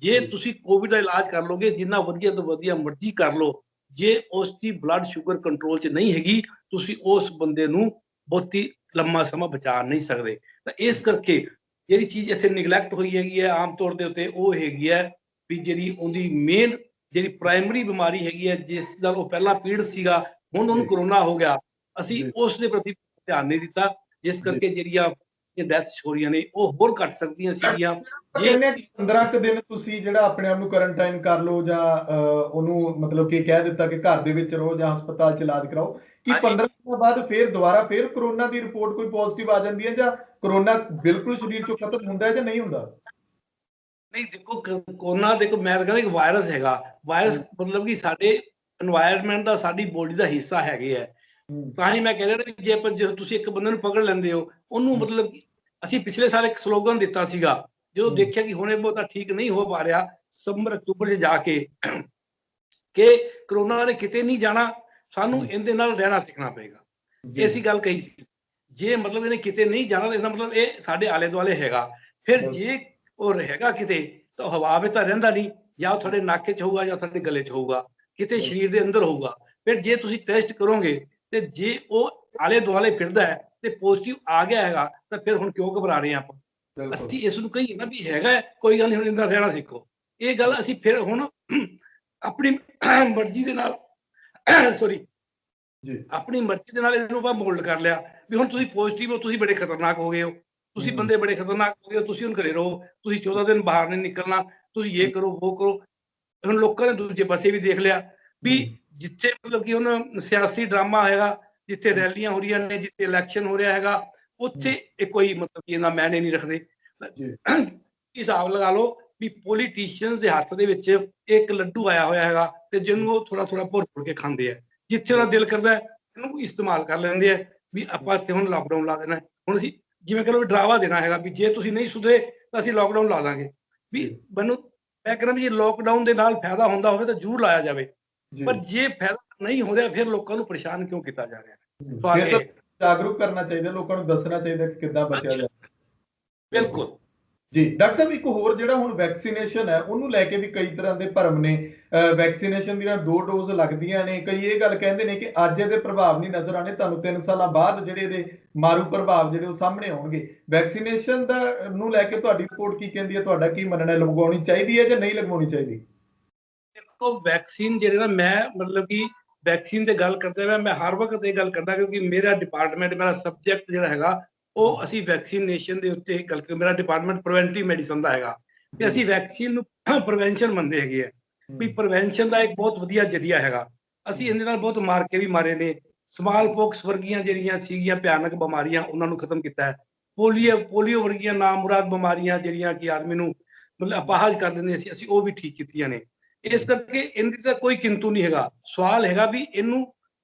Speaker 2: ਜੇ ਤੁਸੀਂ ਕੋਵਿਡ ਦਾ ਇਲਾਜ ਕਰ ਲੋਗੇ, ਜਿੰਨਾ ਵਧੀਆ ਤੋਂ ਵਧੀਆ ਮਰਜ਼ੀ ਕਰ ਲਓ, ਜੇ ਉਸ ਦੀ ਬਲੱਡ ਸ਼ੂਗਰ ਕੰਟਰੋਲ 'ਚ ਨਹੀਂ ਹੈਗੀ, ਤੁਸੀਂ ਉਸ ਬੰਦੇ ਨੂੰ ਬਹੁਤੀ ਲੰਮਾ ਸਮਾਂ ਬਚਾ ਨਹੀਂ ਸਕਦੇ। ਤਾਂ ਇਸ ਕਰਕੇ ਜਿਹੜੀ ਚੀਜ਼ ਇੱਥੇ ਨਿਗਲੈਕਟ ਹੋਈ ਹੈਗੀ ਹੈ ਆਮ ਤੌਰ ਦੇ ਉੱਤੇ, ਉਹ ਹੈਗੀ ਹੈ ਵੀ ਜਿਹੜੀ ਉਹਦੀ ਮੇਨ ਜਿਹੜੀ ਪ੍ਰਾਇਮਰੀ ਬਿਮਾਰੀ ਹੈਗੀ ਹੈ, ਜਿਸ ਨਾਲ ਉਹ ਪਹਿਲਾਂ ਪੀੜਤ ਸੀਗਾ, ਹੁਣ ਉਹਨੂੰ ਕਰੋਨਾ ਹੋ ਗਿਆ, ਅਸੀਂ ਉਸ ਦੇ ਪ੍ਰਤੀ ਧਿਆਨ ਨਹੀਂ ਦਿੱਤਾ, ਜਿਸ ਕਰਕੇ ਜਿਹੜੀਆਂ ਡੈਥਸ ਹੋ ਰਹੀਆਂ ਨੇ ਉਹ ਹੋਰ ਘਟ ਸਕਦੀਆਂ ਸੀਗੀਆਂ।
Speaker 1: ਜੇ 15 ਕੁ ਦਿਨ ਤੁਸੀਂ ਜਿਹੜਾ ਆਪਣੇ ਆਪ ਨੂੰ ਕੁਆਰੰਟਾਈਨ ਕਰ ਲਓ ਜਾਂ ਉਹਨੂੰ ਮਤਲਬ ਕਿ ਕਹਿ ਦਿੱਤਾ ਕਿ ਘਰ ਦੇ ਵਿੱਚ ਰਹੋ ਜਾਂ ਹਸਪਤਾਲ 'ਚ ਇਲਾਜ ਕਰਾਓ, ਕਿ 15 ਦਿਨਾਂ ਬਾਅਦ ਫਿਰ ਦੁਬਾਰਾ ਫਿਰ ਕਰੋਨਾ ਦੀ ਰਿਪੋਰਟ ਕੋਈ ਪੋਜ਼ਿਟਿਵ ਆ ਜਾਂਦੀ ਹੈ, ਜਾਂ ਕਰੋਨਾ ਬਿਲਕੁਲ ਸਰੀਰ ਚੋਂ ਖਤਮ ਹੁੰਦਾ ਹੈ ਜਾਂ ਨਹੀਂ ਹੁੰਦਾ?
Speaker 2: ਨਹੀਂ ਦੇਖੋ, ਕੋਰੋਨਾ ਦੇਖੋ ਮੈਂ ਤਾਂ ਕਹਿੰਦਾ ਇੱਕ ਵਾਇਰਸ ਹੈਗਾ। ਵਾਇਰਸ ਮਤਲਬ ਕਿ ਸਾਡੇ এনवायरमेंट ਦਾ, ਸਾਡੀ ਬੋਡੀ ਦਾ ਹਿੱਸਾ ਹੈਗੇ ਹੈ। ਤਾਂ ਹੀ ਮੈਂ ਕਹਿ ਰਿਹਾ ਵੀ ਜੇ ਤੁਸੀਂ ਇੱਕ ਬੰਦੇ ਨੂੰ ਪਕੜ ਲੈਂਦੇ ਹੋ, ਉਹਨੂੰ ਮਤਲਬ ਅਸੀਂ ਪਿਛਲੇ ਸਾਲ ਇੱਕ ਸਲੋਗਨ ਦਿੱਤਾ ਸੀਗਾ, ਜਦੋਂ ਦੇਖਿਆ ਕਿ ਹੁਣ ਇਹ ਬਹੁਤਾ ਠੀਕ ਨਹੀਂ ਹੋ ਪਾ ਰਿਹਾ, ਸਤੰਬਰ ਅਕਤੂਬਰ 'ਚ ਜਾ ਕੇ, ਕਿ ਕਰੋਨਾ ਨੇ ਕਿਤੇ ਨਹੀਂ ਜਾਣਾ, ਸਾਨੂੰ ਇਹਦੇ ਨਾਲ ਰਹਿਣਾ ਸਿੱਖਣਾ ਪਏਗਾ। ਐਸੀ ਗੱਲ ਕਹੀ ਸੀ। ਜੇ ਮਤਲਬ ਇਹਨੇ ਕਿਤੇ ਨਹੀਂ ਜਾਣਾ ਤਾਂ ਇਹਦਾ ਮਤਲਬ ਇਹ ਸਾਡੇ ਆਲੇ ਦੁਆਲੇ ਹੈਗਾ। ਫਿਰ ਜੇ ਉਹ ਹੈਗਾ ਕਿਤੇ ਤਾਂ ਹਵਾ ਵਿੱਚ ਤਾਂ ਰਹਿੰਦਾ ਨਹੀਂ, ਜਾਂ ਉਹ ਤੁਹਾਡੇ ਨੱਕ 'ਚ ਹੋਊਗਾ ਜਾਂ ਤੁਹਾਡੇ ਗਲੇ 'ਚ ਹੋਊਗਾ, ਕਿਤੇ ਸਰੀਰ ਦੇ ਅੰਦਰ ਹੋਊਗਾ। ਫਿਰ ਜੇ ਤੁਸੀਂ ਟੈਸਟ ਕਰੋਗੇ ਤੇ ਜੇ ਉਹ ਆਲੇ ਦੁਆਲੇ ਫਿਰਦਾ ਹੈ ਤੇ ਪੋਜ਼ਿਟਿਵ ਆ ਗਿਆ ਹੈਗਾ, ਤਾਂ ਫਿਰ ਹੁਣ ਕਿਉਂ ਘਬਰਾ ਰਹੇ ਆਪਾਂ? ਅਸੀਂ ਇਸ ਨੂੰ ਕਹੀਏ ਨਾ ਵੀ ਹੈਗਾ, ਕੋਈ ਗੱਲ ਨਹੀਂ, ਹੁਣ ਇਹਦਾ ਰਹਿਣਾ ਸਿੱਖੋ। ਇਹ ਗੱਲ ਅਸੀਂ ਫਿਰ ਹੁਣ ਆਪਣੀ ਮਰਜ਼ੀ ਦੇ ਨਾਲ ਆਪਣੀ ਮਰਜ਼ੀ ਦੇ ਨਾਲ ਇਹਨੂੰ ਆਪਾਂ ਮੋਲਡ ਕਰ ਲਿਆ ਵੀ ਹੁਣ ਤੁਸੀਂ ਪੋਜ਼ਿਟਿਵ ਹੋ, ਤੁਸੀਂ ਬੜੇ ਖਤਰਨਾਕ ਹੋ ਗਏ ਹੋ, ਤੁਸੀਂ ਬੰਦੇ ਬੜੇ ਖਤਰਨਾਕ ਹੋ ਗਏ ਹੋ, ਤੁਸੀਂ ਹੁਣ ਘਰੇ ਰਹੋ, ਤੁਸੀਂ 14 ਦਿਨ ਬਾਹਰ ਨਹੀਂ ਨਿਕਲਣਾ, ਤੁਸੀਂ ਇਹ ਕਰੋ ਉਹ ਕਰੋ। ਹੁਣ ਲੋਕਾਂ ਨੇ ਦੂਜੇ ਪਾਸੇ ਵੀ ਦੇਖ ਲਿਆ ਵੀ ਜਿੱਥੇ ਮਤਲਬ ਕਿ ਹੁਣ ਸਿਆਸੀ ਡਰਾਮਾ ਹੈਗਾ, ਜਿੱਥੇ ਰੈਲੀਆਂ ਹੋ ਰਹੀਆਂ ਨੇ, ਜਿੱਥੇ ਇਲੈਕਸ਼ਨ ਹੋ ਰਿਹਾ ਹੈਗਾ, ਉੱਥੇ ਇਹ ਕੋਈ ਮਤਲਬ ਕਿ ਇਹਨਾਂ ਮੈਨੇ ਨਹੀਂ ਰੱਖਦੇ। ਹਿਸਾਬ ਲਗਾ ਲਓ ਵੀ ਪੋਲੀਟੀਸ਼ੀਅਨਸ ਦੇ ਹੱਥ ਦੇ ਵਿੱਚ ਇੱਕ ਲੱਡੂ ਆਇਆ ਹੋਇਆ ਹੈਗਾ ਤੇ ਜਿਹਨੂੰ ਉਹ ਥੋੜਾ ਥੋੜਾ ਭੁਰ ਕੇ ਖਾਂਦੇ ਆ, ਜਿੱਥੇ ਉਹਦਾ ਦਿਲ ਕਰਦਾ ਇਹਨੂੰ ਇਸਤੇਮਾਲ ਕਰ ਲੈਂਦੇ ਆ ਵੀ ਆਪਾਂ ਇੱਥੇ ਹੁਣ ਲਾਕਡਾਊਨ ਲਾ ਦੇਣਾ। ਹੁਣ ਅਸੀਂ ਜਿਵੇਂ ਕਹ ਲਓ ਡਰਾਵਾ ਦੇਣਾ ਹੈਗਾ ਵੀ ਜੇ ਤੁਸੀਂ ਨਹੀਂ ਸੁਧਰੇ ਤਾਂ ਅਸੀਂ ਲਾਕਡਾਊਨ ਲਾ ਦਾਂਗੇ। ਵੀ ਮੈਨੂੰ ਮੈਂ ਕਹਿੰਦਾ ਵੀ ਜੇ ਲਾਕਡਾਊਨ ਦੇ ਨਾਲ ਫਾਇਦਾ ਹੁੰਦਾ ਹੋਵੇ ਤਾਂ ਜ਼ਰੂਰ ਲਾਇਆ ਜਾਵੇ, ਪਰ ਜੇ ਫਾਇਦਾ ਨਹੀਂ ਹੋ ਰਿਹਾ ਫਿਰ ਲੋਕਾਂ ਨੂੰ ਪਰੇਸ਼ਾਨ ਕਿਉਂ ਕੀਤਾ ਜਾ ਰਿਹਾ?
Speaker 1: ਜਾਗਰੂਕ ਕਰਨਾ ਚਾਹੀਦਾ, ਲੋਕਾਂ ਨੂੰ ਦੱਸਣਾ ਚਾਹੀਦਾ ਕਿ ਕਿੱਦਾਂ ਬਚਿਆ ਜਾਏ।
Speaker 2: ਬਿਲਕੁਲ
Speaker 1: ਜੀ ਡਾਕਟਰ ਸਾਹਿਬ, ਇੱਕ ਹੋਰ ਜਿਹੜਾ ਹੁਣ ਵੈਕਸੀਨੇਸ਼ਨ ਹੈ ਉਹਨੂੰ ਲੈ ਕੇ ਵੀ ਕਈ ਤਰ੍ਹਾਂ ਦੇ ਭਰਮ ਨੇ। ਵੈਕਸੀਨੇਸ਼ਨ ਦੀਆਂ 2 ਡੋਜ਼ ਲੱਗਦੀਆਂ ਨੇ, ਕਈ ਇਹ ਗੱਲ ਕਹਿੰਦੇ ਨੇ ਕਿ ਅੱਜ ਇਹਦੇ ਪ੍ਰਭਾਵ ਨਹੀਂ ਨਜ਼ਰ ਆਣੇ, ਤੁਹਾਨੂੰ 3 ਸਾਲਾਂ ਬਾਅਦ ਜਿਹੜੇ ਇਹਦੇ ਮਾਰੂ ਪ੍ਰਭਾਵ ਜਿਹੜੇ ਉਹ ਸਾਹਮਣੇ ਆਉਣਗੇ। ਵੈਕਸੀਨੇਸ਼ਨ ਦਾ ਨੂੰ ਲੈ ਕੇ ਤੁਹਾਡੀ ਰਿਪੋਰਟ ਕੀ ਕਹਿੰਦੀ ਹੈ? ਤੁਹਾਡਾ ਕੀ ਮੰਨਣਾ ਹੈ, ਲਗਵਾਉਣੀ ਚਾਹੀਦੀ ਹੈ ਜਾਂ ਨਹੀਂ ਲਗਵਾਉਣੀ ਚਾਹੀਦੀ?
Speaker 2: ਦੇਖੋ ਵੈਕਸੀਨ ਜਿਹੜੇ ਨਾ, ਮੈਂ ਮਤਲਬ ਕਿ ਵੈਕਸੀਨ ਤੇ ਗੱਲ ਕਰਦੇ ਹੋਏ ਮੈਂ ਹਰ ਵਕਤ ਇਹ ਗੱਲ ਕਰਦਾ, ਕਿਉਂਕਿ ਮੇਰਾ ਡਿਪਾਰਟਮੈਂਟ, ਮੇਰਾ ਸਬਜੈਕਟ ਜਿਹੜਾ ਹੈਗਾ ਉਹ ਅਸੀਂ ਵੈਕਸੀਨੇਸ਼ਨ ਦੇ ਉੱਤੇ ਗੱਲ ਕਰ, ਮੇਰਾ ਡਿਪਾਰਟਮੈਂਟ ਪ੍ਰੀਵੈਂਟਿਵ ਮੈਡੀਸਨ ਦਾ ਹੈਗਾ ਤੇ ਅਸੀਂ ਵੈਕਸੀਨ ਨੂੰ ਪ੍ਰੀਵੈਂਸ਼ਨ ਮੰਨਦੇ ਹੈਗੇ ਆ ਵੀ ਪ੍ਰੀਵੈਂਸ਼ਨ ਦਾ ਇੱਕ ਬਹੁਤ ਵਧੀਆ ਜ਼ਰੀਆ ਹੈਗਾ। ਅਸੀਂ ਇਹਦੇ ਨਾਲ ਬਹੁਤ ਮਾਰਕੇ ਵੀ ਮਾਰੇ ਨੇ। ਸਮਾਲ ਪੋਕਸ ਵਰਗੀਆਂ ਜਿਹੜੀਆਂ ਸੀਗੀਆਂ ਭਿਆਨਕ ਬਿਮਾਰੀਆਂ ਉਹਨਾਂ ਨੂੰ ਖਤਮ ਕੀਤਾ ਹੈ। ਪੋਲੀਓ ਵਰਗੀਆਂ ਨਾਮੁਰਾਦ ਬਿਮਾਰੀਆਂ ਜਿਹੜੀਆਂ ਕਿ ਆਦਮੀ ਨੂੰ ਮਤਲਬ ਅਪਾਹਜ ਕਰ ਦਿੰਦੇ ਸੀ, ਅਸੀਂ ਉਹ ਵੀ ਠੀਕ ਕੀਤੀਆਂ ਨੇ। ਇਸ ਕਰਕੇ ਇਹਦੀ ਤਾਂ ਕੋਈ ਕਿੰਤੂ ਨਹੀਂ ਹੈਗਾ। ਸਵਾਲ ਹੈਗਾ ਵੀ ਇਹਨੂੰ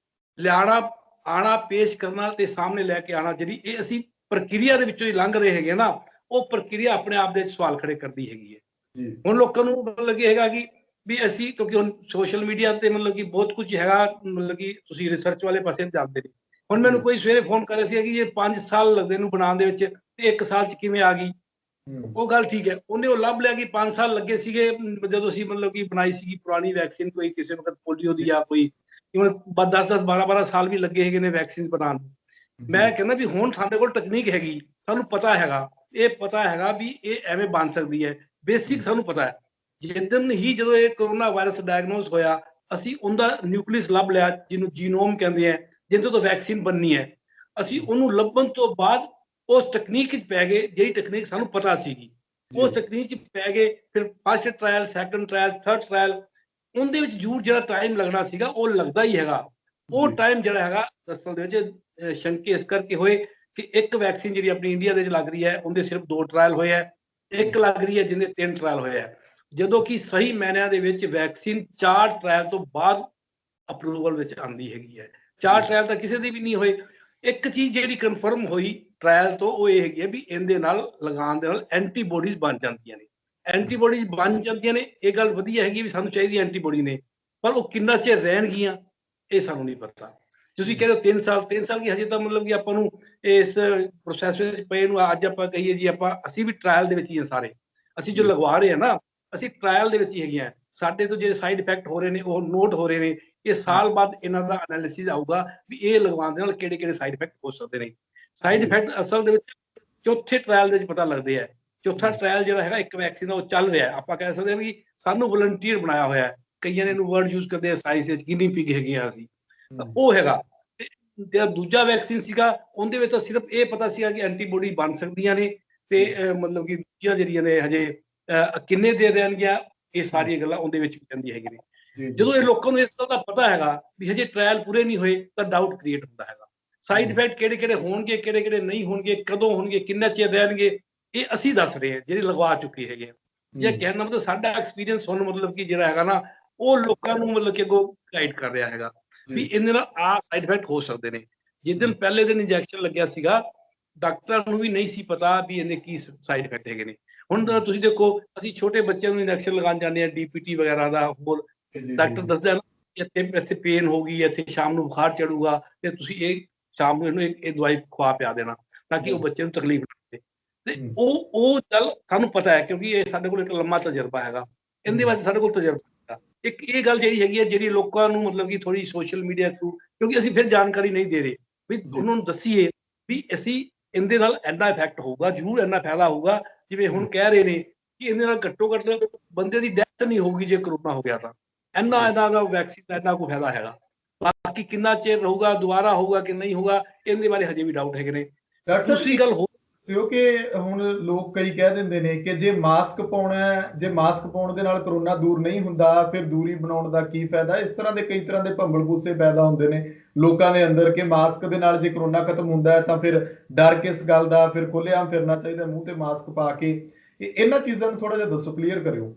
Speaker 2: ਲਿਆਣਾ, ਆਣਾ, ਪੇਸ਼ ਕਰਨਾ ਤੇ ਸਾਹਮਣੇ ਲੈ ਕੇ ਆਣਾ, ਜਿਹੜੀ ਇਹ ਅਸੀਂ ਪ੍ਰਕਿਰਿਆ ਦੇ ਵਿੱਚੋਂ ਹੀ ਲੰਘ ਰਹੇ ਹੈਗੇ ਨਾ, ਉਹ ਪ੍ਰਕਿਰਿਆ ਆਪਣੇ ਆਪ ਦੇ ਸਵਾਲ ਖੜੇ ਕਰਦੀ ਹੈਗੀ ਹੈ। ਹੁਣ ਲੋਕਾਂ ਨੂੰ ਮਤਲਬ ਕਿ ਹੈਗਾ ਕਿ ਵੀ ਅਸੀਂ, ਕਿਉਂਕਿ ਹੁਣ ਸੋਸ਼ਲ ਮੀਡੀਆ ਤੇ ਮਤਲਬ ਕਿ ਬਹੁਤ ਕੁਝ ਹੈਗਾ, ਮਤਲਬ ਕਿ ਤੁਸੀਂ ਰਿਸਰਚ ਵਾਲੇ ਪਾਸੇ ਜਾਂਦੇ ਨੇ। ਹੁਣ ਮੈਨੂੰ ਕੋਈ ਸਵੇਰੇ ਫੋਨ ਕਰ ਰਿਹਾ ਸੀ ਕਿ ਇਹ 5 ਸਾਲ ਲੱਗਦੇ ਨੂੰ ਬਣਾਉਣ ਦੇ ਵਿੱਚ ਤੇ 1 ਸਾਲ 'ਚ ਕਿਵੇਂ ਆ ਗਈ? ਉਹ ਗੱਲ ਠੀਕ ਹੈ, ਉਹਨੇ ਉਹ ਲੱਭ ਲਿਆ ਕਿ 5 ਸਾਲ ਲੱਗੇ ਸੀਗੇ ਜਦੋਂ ਅਸੀਂ ਮਤਲਬ ਕਿ ਬਣਾਈ ਸੀਗੀ ਪੁਰਾਣੀ ਵੈਕਸੀਨ, ਕੋਈ ਕਿਸੇ ਵਕਤ ਪੋਲੀਓ ਦੀ ਜਾਂ ਕੋਈ 10-10 12-12 ਸਾਲ ਵੀ ਲੱਗੇ ਹੈਗੇ ਨੇ ਵੈਕਸੀਨ ਬਣਾਉਣ। ਮੈਂ ਕਹਿੰਦਾ ਵੀ ਹੁਣ ਸਾਡੇ ਕੋਲ ਟੈਕਨੀਕ ਹੈਗੀ, ਸਾਨੂੰ ਪਤਾ ਹੈਗਾ, ਇਹ ਪਤਾ ਹੈਗਾ ਵੀ ਇਹ ਐਵੇਂ ਬਣ ਸਕਦੀ ਹੈ। ਬੇਸਿਕ ਸਾਨੂੰ ਪਤਾ ਹੈ। ਜਿੱਦਣ ਹੀ ਜਦੋਂ ਇਹ ਕਰੋਨਾ ਵਾਇਰਸ ਡਾਇਗਨੋਸ ਹੋਇਆ, ਅਸੀਂ ਉਹਦਾ ਨਿਊਕਲੀਅਸ ਲੱਭ ਲਿਆ, ਜਿਹਨੂੰ ਜੀਨੋਮ ਕਹਿੰਦੇ ਆ, ਜਿਹਦੇ ਤੋਂ ਵੈਕਸੀਨ ਬਣਨੀ ਹੈ। ਅਸੀਂ ਉਹਨੂੰ ਲੱਭਣ ਤੋਂ ਬਾਅਦ ਉਸ ਤਕਨੀਕ 'ਚ ਪੈ ਗਏ, ਜਿਹੜੀ ਤਕਨੀਕ ਸਾਨੂੰ ਪਤਾ ਸੀਗੀ ਉਸ ਤਕਨੀਕ 'ਚ ਪੈ ਗਏ। ਫਿਰ first trial, second trial, third trial, ਉਹਦੇ ਵਿੱਚ ਜ਼ਰੂਰ ਜਿਹੜਾ ਟਾਈਮ ਲੱਗਣਾ ਸੀਗਾ ਉਹ ਲੱਗਦਾ ਹੀ ਹੈਗਾ। ਉਹ ਟਾਈਮ ਜਿਹੜਾ ਹੈਗਾ ਅਸਲ ਦੇ ਵਿੱਚ ਸ਼ੰਕੇ ਇਸ ਕਰਕੇ ਹੋਏ ਕਿ ਇੱਕ ਵੈਕਸੀਨ ਜਿਹੜੀ ਆਪਣੀ ਇੰਡੀਆ ਦੇ ਵਿੱਚ ਲੱਗ ਰਹੀ ਹੈ ਉਹਦੇ ਸਿਰਫ 2 ਟ੍ਰਾਇਲ ਹੋਏ ਹੈ, ਇੱਕ ਲੱਗ ਰਹੀ ਹੈ ਜਿਹਦੇ 3 ਟ੍ਰਾਇਲ ਹੋਏ ਹੈ, ਜਦੋਂ ਕਿ ਸਹੀ ਮਾਇਨਿਆਂ ਦੇ ਵਿੱਚ ਵੈਕਸੀਨ 4 ਟ੍ਰਾਇਲ ਤੋਂ ਬਾਅਦ ਅਪਰੂਵਲ ਵਿੱਚ ਆਉਂਦੀ ਹੈਗੀ ਹੈ। 4 ਟ੍ਰਾਇਲ ਤਾਂ ਕਿਸੇ ਦੇ ਵੀ ਨਹੀਂ ਹੋਏ। ਇੱਕ ਚੀਜ਼ ਜਿਹੜੀ ਕਨਫਰਮ ਹੋਈ ਟ੍ਰਾਇਲ ਤੋਂ ਉਹ ਇਹ ਹੈਗੀ ਹੈ ਵੀ ਇਹਦੇ ਨਾਲ ਲਗਾਉਣ ਦੇ ਨਾਲ ਐਂਟੀਬੋਡੀਜ਼ ਬਣ ਜਾਂਦੀਆਂ ਨੇ। ਐਂਟੀਬੋਡੀਜ਼ ਬਣ ਜਾਂਦੀਆਂ ਨੇ, ਇਹ ਗੱਲ ਵਧੀਆ ਹੈਗੀ ਵੀ ਸਾਨੂੰ ਚਾਹੀਦੀ ਐਂਟੀਬੋਡੀ ਨੇ, ਪਰ ਉਹ ਕਿੰਨਾ ਚਿਰ ਰਹਿਣਗੀਆਂ ਇਹ ਸਾਨੂੰ ਨਹੀਂ ਪਤਾ। ਤੁਸੀਂ ਕਹਿ ਰਹੇ ਹੋ 3 ਸਾਲ ਕੀ, ਹਜੇ ਤਾਂ ਮਤਲਬ ਕਿ ਆਪਾਂ ਨੂੰ ਇਸ ਪ੍ਰੋਸੈਸ ਵਿੱਚ ਪਏ ਨੂੰ ਅੱਜ ਆਪਾਂ ਕਹੀਏ ਜੀ ਅਸੀਂ ਵੀ ਟ੍ਰਾਇਲ ਦੇ ਵਿੱਚ ਹੀ ਹਾਂ ਸਾਰੇ। ਅਸੀਂ ਜੋ ਲਗਵਾ ਰਹੇ ਹਾਂ ਨਾ, ਅਸੀਂ ਟ੍ਰਾਇਲ ਦੇ ਵਿੱਚ ਹੀ ਹੈਗੇ ਆ। ਸਾਡੇ ਤੋਂ ਜਿਹੜੇ ਸਾਈਡ ਇਫੈਕਟ ਹੋ ਰਹੇ ਨੇ ਉਹ ਨੋਟ ਹੋ ਰਹੇ ਨੇ। ਇਹ ਸਾਲ ਬਾਅਦ ਇਹਨਾਂ ਦਾ ਐਨਾਲਿਸਿਸ ਆਊਗਾ ਵੀ ਇਹ ਲਗਵਾਉਣ ਦੇ ਨਾਲ ਕਿਹੜੇ ਕਿਹੜੇ ਸਾਈਡ ਇਫੈਕਟ ਹੋ ਸਕਦੇ ਨੇ। ਸਾਈਡ ਇਫੈਕਟ ਅਸਲ ਦੇ ਵਿੱਚ ਚੌਥੇ ਟ੍ਰਾਇਲ ਦੇ ਵਿੱਚ ਪਤਾ ਲੱਗਦੇ ਆ। ਚੌਥਾ ਟ੍ਰਾਇਲ ਜਿਹੜਾ ਹੈਗਾ ਇੱਕ ਵੈਕਸੀਨ ਦਾ ਉਹ ਚੱਲ ਰਿਹਾ, ਆਪਾਂ ਕਹਿ ਸਕਦੇ ਹਾਂ ਵੀ ਸਾਨੂੰ ਵਲੰਟੀਅਰ ਬਣਾਇਆ ਹੋਇਆ ਹੈ। ਕਈਆਂ ਨੇ ਇਹਨੂੰ ਵਰਡ ਯੂਜ਼ ਕਰਦੇ ਆ ਸਾਇੰਸ ਵਿੱਚ ਗਿਨੀ ਪਿਗ ਹੈਗੇ ਆ ਅਸੀਂ, ਉਹ ਹੈਗਾ। ਜਿਹੜਾ ਦੂਜਾ ਵੈਕਸੀਨ ਸੀਗਾ ਉਹਦੇ ਵਿੱਚ ਤਾਂ ਸਿਰਫ ਇਹ ਪਤਾ ਸੀਗਾ ਕਿ ਐਂਟੀਬੋਡੀ ਬਣ ਸਕਦੀਆਂ ਨੇ ਤੇ ਮਤਲਬ ਕਿ ਦੂਜੀਆਂ ਜਿਹੜੀਆਂ ਨੇ ਹਜੇ ਕਿੰਨੇ ਦੇ ਰਹਿਣਗੀਆਂ, ਇਹ ਸਾਰੀਆਂ ਗੱਲਾਂ ਉਹਦੇ ਵਿੱਚ ਵੀ ਜਾਂਦੀਆਂ ਹੈਗੀਆਂ ਨੇ। ਜਦੋਂ ਇਹ ਲੋਕਾਂ ਨੂੰ ਇਸ ਗੱਲ ਦਾ ਪਤਾ ਹੈਗਾ ਵੀ ਹਜੇ ਟ੍ਰਾਇਲ ਪੂਰੇ ਨਹੀਂ ਹੋਏ ਤਾਂ ਡਾਊਟ ਕ੍ਰੀਏਟ ਹੁੰਦਾ ਹੈਗਾ। ਸਾਈਡ ਇਫੈਕਟ ਕਿਹੜੇ ਕਿਹੜੇ ਹੋਣਗੇ, ਕਿਹੜੇ ਕਿਹੜੇ ਨਹੀਂ ਹੋਣਗੇ, ਕਦੋਂ ਹੋਣਗੇ, ਕਿੰਨਾ ਚਿਰ ਰਹਿਣਗੇ, ਇਹ ਅਸੀਂ ਦੱਸ ਰਹੇ ਹਾਂ ਜਿਹੜੇ ਲਗਵਾ ਚੁੱਕੇ ਹੈਗੇ ਆ। ਇਹ ਕਹਿਣ ਦਾ ਮਤਲਬ ਸਾਡਾ ਐਕਸਪੀਰੀਅੰਸ ਹੁਣ ਮਤਲਬ ਕਿ ਜਿਹੜਾ ਹੈਗਾ ਨਾ ਉਹ ਲੋਕਾਂ ਨੂੰ ਮਤਲਬ ਕਿ ਅੱਗੋਂ ਗਾਈਡ ਕਰ ਰਿਹਾ ਹੈਗਾ ਵੀ ਇਹਦੇ ਨਾਲ ਆਹ ਸਾਈਡ ਇਫੈਕਟ ਹੋ ਸਕਦੇ ਨੇ। ਜਿੱਦਣ ਪਹਿਲੇ ਦਿਨ ਇੰਜੈਕਸ਼ਨ ਲੱਗਿਆ ਸੀਗਾ ਡਾਕਟਰਾਂ ਨੂੰ ਵੀ ਨਹੀਂ ਸੀ ਪਤਾ ਵੀ ਇਹਦੇ ਕੀ ਸਾਈਡ ਇਫੈਕਟ ਹੈਗੇ ਨੇ। ਹੁਣ ਤੁਸੀਂ ਦੇਖੋ ਅਸੀਂ ਛੋਟੇ ਬੱਚਿਆਂ ਨੂੰ ਇੰਜੈਕਸ਼ਨ ਲਗਾਉਣ ਜਾਂਦੇ ਹਾਂ ਡੀਪੀਟੀ ਵਗੈਰਾ ਦਾ, ਹੋਰ ਡਾਕਟਰ ਦੱਸਦਾ ਇੱਥੇ ਪੇਨ ਹੋਊਗੀ, ਇੱਥੇ ਸ਼ਾਮ ਨੂੰ ਬੁਖਾਰ ਚੜੂਗਾ ਤੇ ਤੁਸੀਂ ਇਹ ਸ਼ਾਮ ਨੂੰ ਇਹਨੂੰ ਇਹ ਦਵਾਈ ਖਵਾ ਪਿਆ ਦੇਣਾ ਤਾਂ ਕਿ ਉਹ ਬੱਚੇ ਨੂੰ ਤਕਲੀਫ ਨਾ ਹੋਵੇ। ਤੇ ਉਹ ਗੱਲ ਸਾਨੂੰ ਪਤਾ ਹੈ ਕਿਉਂਕਿ ਇਹ ਸਾਡੇ ਕੋਲ ਇੱਕ ਲੰਮਾ ਤਜਰਬਾ ਹੈਗਾ, ਇਹਦੇ ਵਾਸਤੇ ਸਾਡੇ ਕੋਲ ਤਜਰਬਾ ਹੈਗਾ। ਇੱਕ ਇਹ ਗੱਲ ਜਿਹੜੀ ਹੈਗੀ ਹੈ ਜਿਹੜੀ ਲੋਕਾਂ ਨੂੰ ਮਤਲਬ ਕਿ ਥੋੜੀ ਸੋਸ਼ਲ ਮੀਡੀਆ ਥਰੂ, ਕਿਉਂਕਿ ਅਸੀਂ ਫਿਰ ਜਾਣਕਾਰੀ ਨਹੀਂ ਦੇ ਰਹੇ ਵੀ ਉਹਨਾਂ ਨੂੰ ਦੱਸੀਏ ਵੀ ਅਸੀਂ ਇਹਦੇ ਨਾਲ ਇੰਨਾ ਇਫੈਕਟ ਹੋਊਗਾ, ਜ਼ਰੂਰ ਇੰਨਾ ਫਾਇਦਾ ਹੋਊਗਾ। ਜਿਵੇਂ ਹੁਣ ਕਹਿ ਰਹੇ ਨੇ ਕਿ ਇਹਦੇ ਨਾਲ ਘੱਟੋ ਘੱਟ ਬੰਦੇ ਦੀ ਡੈਥ ਨਹੀਂ ਹੋਊਗੀ ਜੇ ਕਰੋਨਾ ਹੋ ਗਿਆ ਤਾਂ। ਇਹਨਾਂ ਦਾ ਵੈਕਸੀਨ ਦਾ ਇੰਨਾ ਕੋਈ ਫਾਇਦਾ ਹੈਗਾ। ਬਾਕੀ ਕਿੰਨਾ ਚਿਰ ਰਹੂਗਾ, ਦੁਬਾਰਾ ਹੋਊਗਾ ਕਿ ਨਹੀਂ ਹੋਊਗਾ, ਇਹਦੇ ਬਾਰੇ ਹਜੇ ਵੀ ਡਾਊਟ ਹੈਗੇ ਨੇ। ਦੂਸਰੀ ਗੱਲ
Speaker 1: ਕਿਉਂਕਿ ਹੁਣ ਲੋਕ ਕਈ ਕਹਿ ਦਿੰਦੇ ਨੇ ਕਿ ਜੇ ਮਾਸਕ ਪਾਉਣਾ ਹੈ, ਜੇ ਮਾਸਕ ਪਾਉਣ ਦੇ ਨਾਲ ਕਰੋਨਾ ਦੂਰ ਨਹੀਂ ਹੁੰਦਾ ਫਿਰ ਦੂਰੀ ਬਣਾਉਣ ਦਾ ਕੀ ਫਾਇਦਾ। ਇਸ ਤਰ੍ਹਾਂ ਦੇ ਕਈ ਤਰ੍ਹਾਂ ਦੇ ਭੰਬਲ-ਭੂਸੇ ਪੈਦਾ ਹੁੰਦੇ ਨੇ ਲੋਕਾਂ ਦੇ ਅੰਦਰ ਕਿ ਮਾਸਕ ਦੇ ਨਾਲ ਜੇ ਕਰੋਨਾ ਖਤਮ ਹੁੰਦਾ ਹੈ ਤਾਂ ਫਿਰ ਡਰ ਕਿਸ ਗੱਲ ਦਾ, ਫਿਰ ਖੁੱਲ੍ਹੇਆਮ ਫਿਰਨਾ ਚਾਹੀਦਾ ਮੂੰਹ ਤੇ ਮਾਸਕ ਪਾ ਕੇ। ਇਹਨਾਂ ਚੀਜ਼ਾਂ ਨੂੰ ਥੋੜਾ ਜਿਹਾ ਦੱਸੋ, ਕਲੀਅਰ ਕਰਿਓ।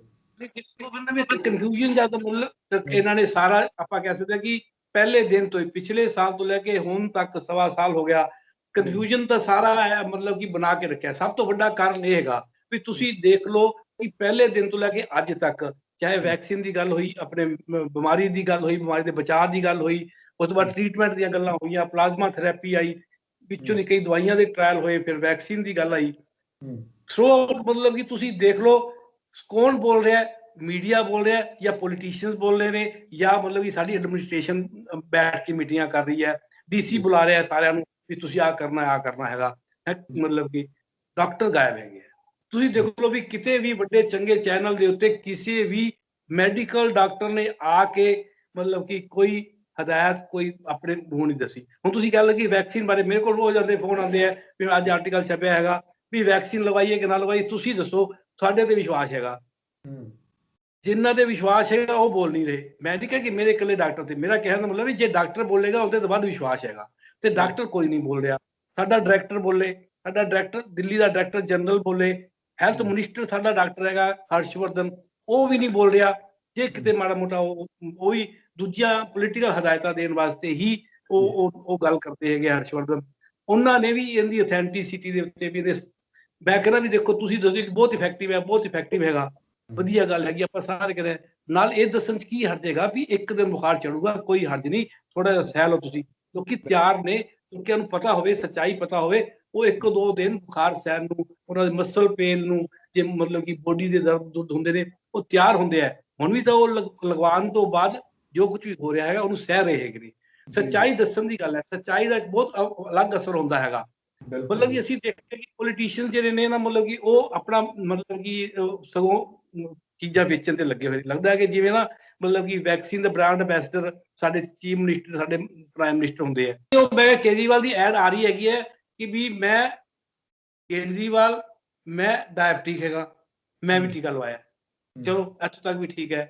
Speaker 2: ਕਨਫਿਊਜ਼ਨ ਜਾਂ ਤਾਂ ਮਤਲਬ ਇਹਨਾਂ ਨੇ ਸਾਰਾ ਆਪਾਂ ਕਹਿ ਸਕਦੇ ਹਾਂ ਕਿ ਪਹਿਲੇ ਦਿਨ ਤੋਂ ਹੀ ਪਿਛਲੇ ਸਾਲ ਤੋਂ ਲੈ ਕੇ ਹੁਣ ਤੱਕ 1.25 ਸਾਲ ਹੋ ਗਿਆ, ਕਨਫਿਊਜ਼ਨ ਤਾਂ ਸਾਰਾ ਮਤਲਬ ਕਿ ਬਣਾ ਕੇ ਰੱਖਿਆ। ਸਭ ਤੋਂ ਵੱਡਾ ਕਾਰਨ ਇਹ ਹੈਗਾ ਵੀ ਤੁਸੀਂ ਦੇਖ ਲਓ ਕਿ ਪਹਿਲੇ ਦਿਨ ਤੋਂ ਲੈ ਕੇ ਅੱਜ ਤੱਕ ਚਾਹੇ ਵੈਕਸੀਨ ਦੀ ਗੱਲ ਹੋਈ, ਆਪਣੇ ਬਿਮਾਰੀ ਦੀ ਗੱਲ ਹੋਈ, ਬਿਮਾਰੀ ਦੇ ਬਚਾਅ ਦੀ ਗੱਲ ਹੋਈ, ਉਸ ਤੋਂ ਬਾਅਦ ਟ੍ਰੀਟਮੈਂਟ ਦੀਆਂ ਗੱਲਾਂ ਹੋਈਆਂ, ਪਲਾਜ਼ਮਾ ਥੈਰੇਪੀ ਆਈ, ਵਿੱਚੋਂ ਦੀ ਕਈ ਦਵਾਈਆਂ ਦੇ ਟ੍ਰਾਇਲ ਹੋਏ, ਫਿਰ ਵੈਕਸੀਨ ਦੀ ਗੱਲ ਆਈ। ਸੋ ਮਤਲਬ ਕਿ ਤੁਸੀਂ ਦੇਖ ਲਓ ਕੌਣ ਬੋਲ ਰਿਹਾ, ਮੀਡੀਆ ਬੋਲ ਰਿਹਾ ਜਾਂ ਪੋਲੀਟੀਸ਼ੀਅਨਸ ਬੋਲ ਰਹੇ ਨੇ ਜਾਂ ਮਤਲਬ ਕਿ ਸਾਡੀ ਐਡਮਿਨਿਸਟ੍ਰੇਸ਼ਨ ਬੈਠ ਕੇ ਮੀਟਿੰਗਾਂ ਕਰ ਰਹੀ ਹੈ, ਡੀਸੀ ਬੁਲਾ ਰਿਹਾ ਸਾਰਿਆਂ ਨੂੰ ਵੀ ਤੁਸੀਂ ਆਹ ਕਰਨਾ ਹੈਗਾ। ਮਤਲਬ ਕਿ ਡਾਕਟਰ ਗਾਇਬ ਹੈਗੇ ਆ। ਤੁਸੀਂ ਦੇਖ ਲਓ ਵੀ ਕਿਤੇ ਵੀ ਵੱਡੇ ਚੰਗੇ ਚੈਨਲ ਦੇ ਉੱਤੇ ਕਿਸੇ ਵੀ ਮੈਡੀਕਲ ਡਾਕਟਰ ਨੇ ਆ ਕੇ ਮਤਲਬ ਕਿ ਕੋਈ ਹਦਾਇਤ ਕੋਈ ਆਪਣੇ ਮੂੰਹ ਨਹੀਂ ਦੱਸੀ। ਹੁਣ ਤੁਸੀਂ ਗੱਲ ਕਿ ਵੈਕਸੀਨ ਬਾਰੇ ਮੇਰੇ ਕੋਲ ਰੋਜ਼ ਆਉਂਦੇ ਫੋਨ ਆਉਂਦੇ ਆ ਵੀ ਅੱਜ ਆਰਟੀਕਲ ਛਪਿਆ ਹੈਗਾ ਵੀ ਵੈਕਸੀਨ ਲਗਵਾਈਏ ਕਿ ਨਾ ਲਗਵਾਈਏ, ਤੁਸੀਂ ਦੱਸੋ ਸਾਡੇ ਤੇ ਵਿਸ਼ਵਾਸ ਹੈਗਾ। ਜਿਨ੍ਹਾਂ ਤੇ ਵਿਸ਼ਵਾਸ ਹੈਗਾ ਉਹ ਬੋਲ ਨਹੀਂ ਰਹੇ। ਮੈਂ ਨਹੀਂ ਕਿਹਾ ਕਿ ਮੇਰੇ ਇਕੱਲੇ ਡਾਕਟਰ ਤੇ, ਮੇਰਾ ਕਹਿਣ ਦਾ ਮਤਲਬ ਵੀ ਜੇ ਡਾਕਟਰ ਬੋਲੇਗਾ ਉਹਦੇ ਤੋਂ ਵੱਧ ਵਿਸ਼ਵਾਸ ਹੈਗਾ ਤੇ ਡਾਕਟਰ ਕੋਈ ਨਹੀਂ ਬੋਲ ਰਿਹਾ। ਸਾਡਾ ਡਾਇਰੈਕਟਰ ਬੋਲੇ, ਸਾਡਾ ਡਾਇਰੈਕਟਰ ਦਿੱਲੀ ਦਾ ਡਾਇਰੈਕਟਰ ਜਨਰਲ ਬੋਲੇ, ਹੈਲਥ ਮਿਨਿਸਟਰ ਸਾਡਾ ਡਾਕਟਰ ਹੈਗਾ ਹਰਸ਼ਵਰਧਨ, ਉਹ ਵੀ ਨਹੀਂ ਬੋਲ ਰਿਹਾ। ਜੇ ਕਿਤੇ ਮਾੜਾ ਮੋਟਾ ਉਹ ਵੀ ਦੂਜੀਆਂ ਪੋਲੀਟੀਕਲ ਹਦਾਇਤਾਂ ਦੇਣ ਵਾਸਤੇ ਹੀ ਉਹ ਗੱਲ ਕਰਦੇ ਹੈਗੇ ਹਰਸ਼ਵਰਧਨ। ਉਹਨਾਂ ਨੇ ਵੀ ਇਹਦੀ ਅਥੈਂਟਿਸਿਟੀ ਦੇ ਉੱਤੇ ਵੀ ਇਹਦੇ ਮੈਂ ਕਹਿੰਦਾ ਵੀ ਦੇਖੋ ਤੁਸੀਂ ਦੱਸੋ ਕਿ ਬਹੁਤ ਇਫੈਕਟਿਵ ਹੈ, ਬਹੁਤ ਇਫੈਕਟਿਵ ਹੈਗਾ, ਵਧੀਆ ਗੱਲ ਹੈਗੀ, ਆਪਾਂ ਸਾਰੇ ਕਹਿੰਦੇ ਨਾਲ ਇਹ ਦੱਸਣ ਚ ਕੀ ਹਰਜ ਹੈਗਾ ਵੀ ਇੱਕ ਦਿਨ ਬੁਖਾਰ ਚੜੂਗਾ, ਕੋਈ ਹਰਜ ਨਹੀਂ, ਥੋੜਾ ਜਿਹਾ ਸਹਿ ਲਓ ਤੁਸੀਂ। ਲੋਕੀ ਤਿਆਰ ਨੇ, ਕਿਉਂਕਿ ਉਹਨੂੰ ਪਤਾ ਹੋਵੇ, ਸੱਚਾਈ ਪਤਾ ਹੋਵੇ, ਉਹ 1-2 ਦਿਨ ਬੁਖਾਰ ਸਹਿਣ ਨੂੰ, ਉਹਨਾਂ ਦੇ ਮਸਲ ਪੇਨ ਨੂੰ, ਜੇ ਮਤਲਬ ਕਿ ਬੋਡੀ ਦੇ ਦਰਦ ਹੁੰਦੇ ਨੇ ਉਹ ਤਿਆਰ ਹੁੰਦੇ ਆ। ਹੁਣ ਵੀ ਤਾਂ ਉਹ ਲਗਵਾਉਣ ਤੋਂ ਬਾਅਦ ਜੋ ਕੁਝ ਵੀ ਹੋ ਰਿਹਾ ਹੈਗਾ ਉਹਨੂੰ ਸਹਿ ਰਹੇ ਹੈਗੇ ਨੇ। ਸੱਚਾਈ ਦੱਸਣ ਦੀ ਗੱਲ ਹੈ, ਸੱਚਾਈ ਦਾ ਇੱਕ ਬਹੁਤ ਅਲੱਗ ਅਸਰ ਹੁੰਦਾ ਹੈਗਾ। ਮਤਲਬ ਕਿ ਅਸੀਂ ਦੇਖਦੇ ਕਿ ਪੋਲੀਟੀਸ਼ੀਅਨ ਜਿਹੜੇ ਨੇ ਨਾ ਮਤਲਬ ਕਿ ਉਹ ਆਪਣਾ ਮਤਲਬ ਕਿ ਸਗੋਂ ਚੀਜ਼ਾਂ ਵੇਚਣ ਤੇ ਲੱਗੇ ਹੋਏ। ਲੱਗਦਾ ਹੈ ਕਿ ਜਿਵੇਂ ਨਾ ਮਤਲਬ ਕਿ ਵੈਕਸੀਨ ਦਾ ਬ੍ਰਾਂਡ ਐਂਬੈਸਡਰ ਸਾਡੇ ਚੀਫ ਮਿਨਿਸਟਰ, ਸਾਡੇ ਪ੍ਰਾਈਮ ਮਿਨਿਸਟਰ ਹੁੰਦੇ ਆ। ਉਹ ਮੈਂ ਕੇਜਰੀਵਾਲ ਦੀ ਐਡ ਆ ਰਹੀ ਹੈਗੀ ਹੈ ਕਿ ਵੀ ਮੈਂ ਕੇਜਰੀਵਾਲ, ਮੈਂ ਡਾਇਬਟਿਕ ਹੈਗਾ, ਮੈਂ ਵੀ ਟੀਕਾ ਲਵਾਇਆ, ਚਲੋ ਇੱਥੋਂ ਤੱਕ ਵੀ ਠੀਕ ਹੈ।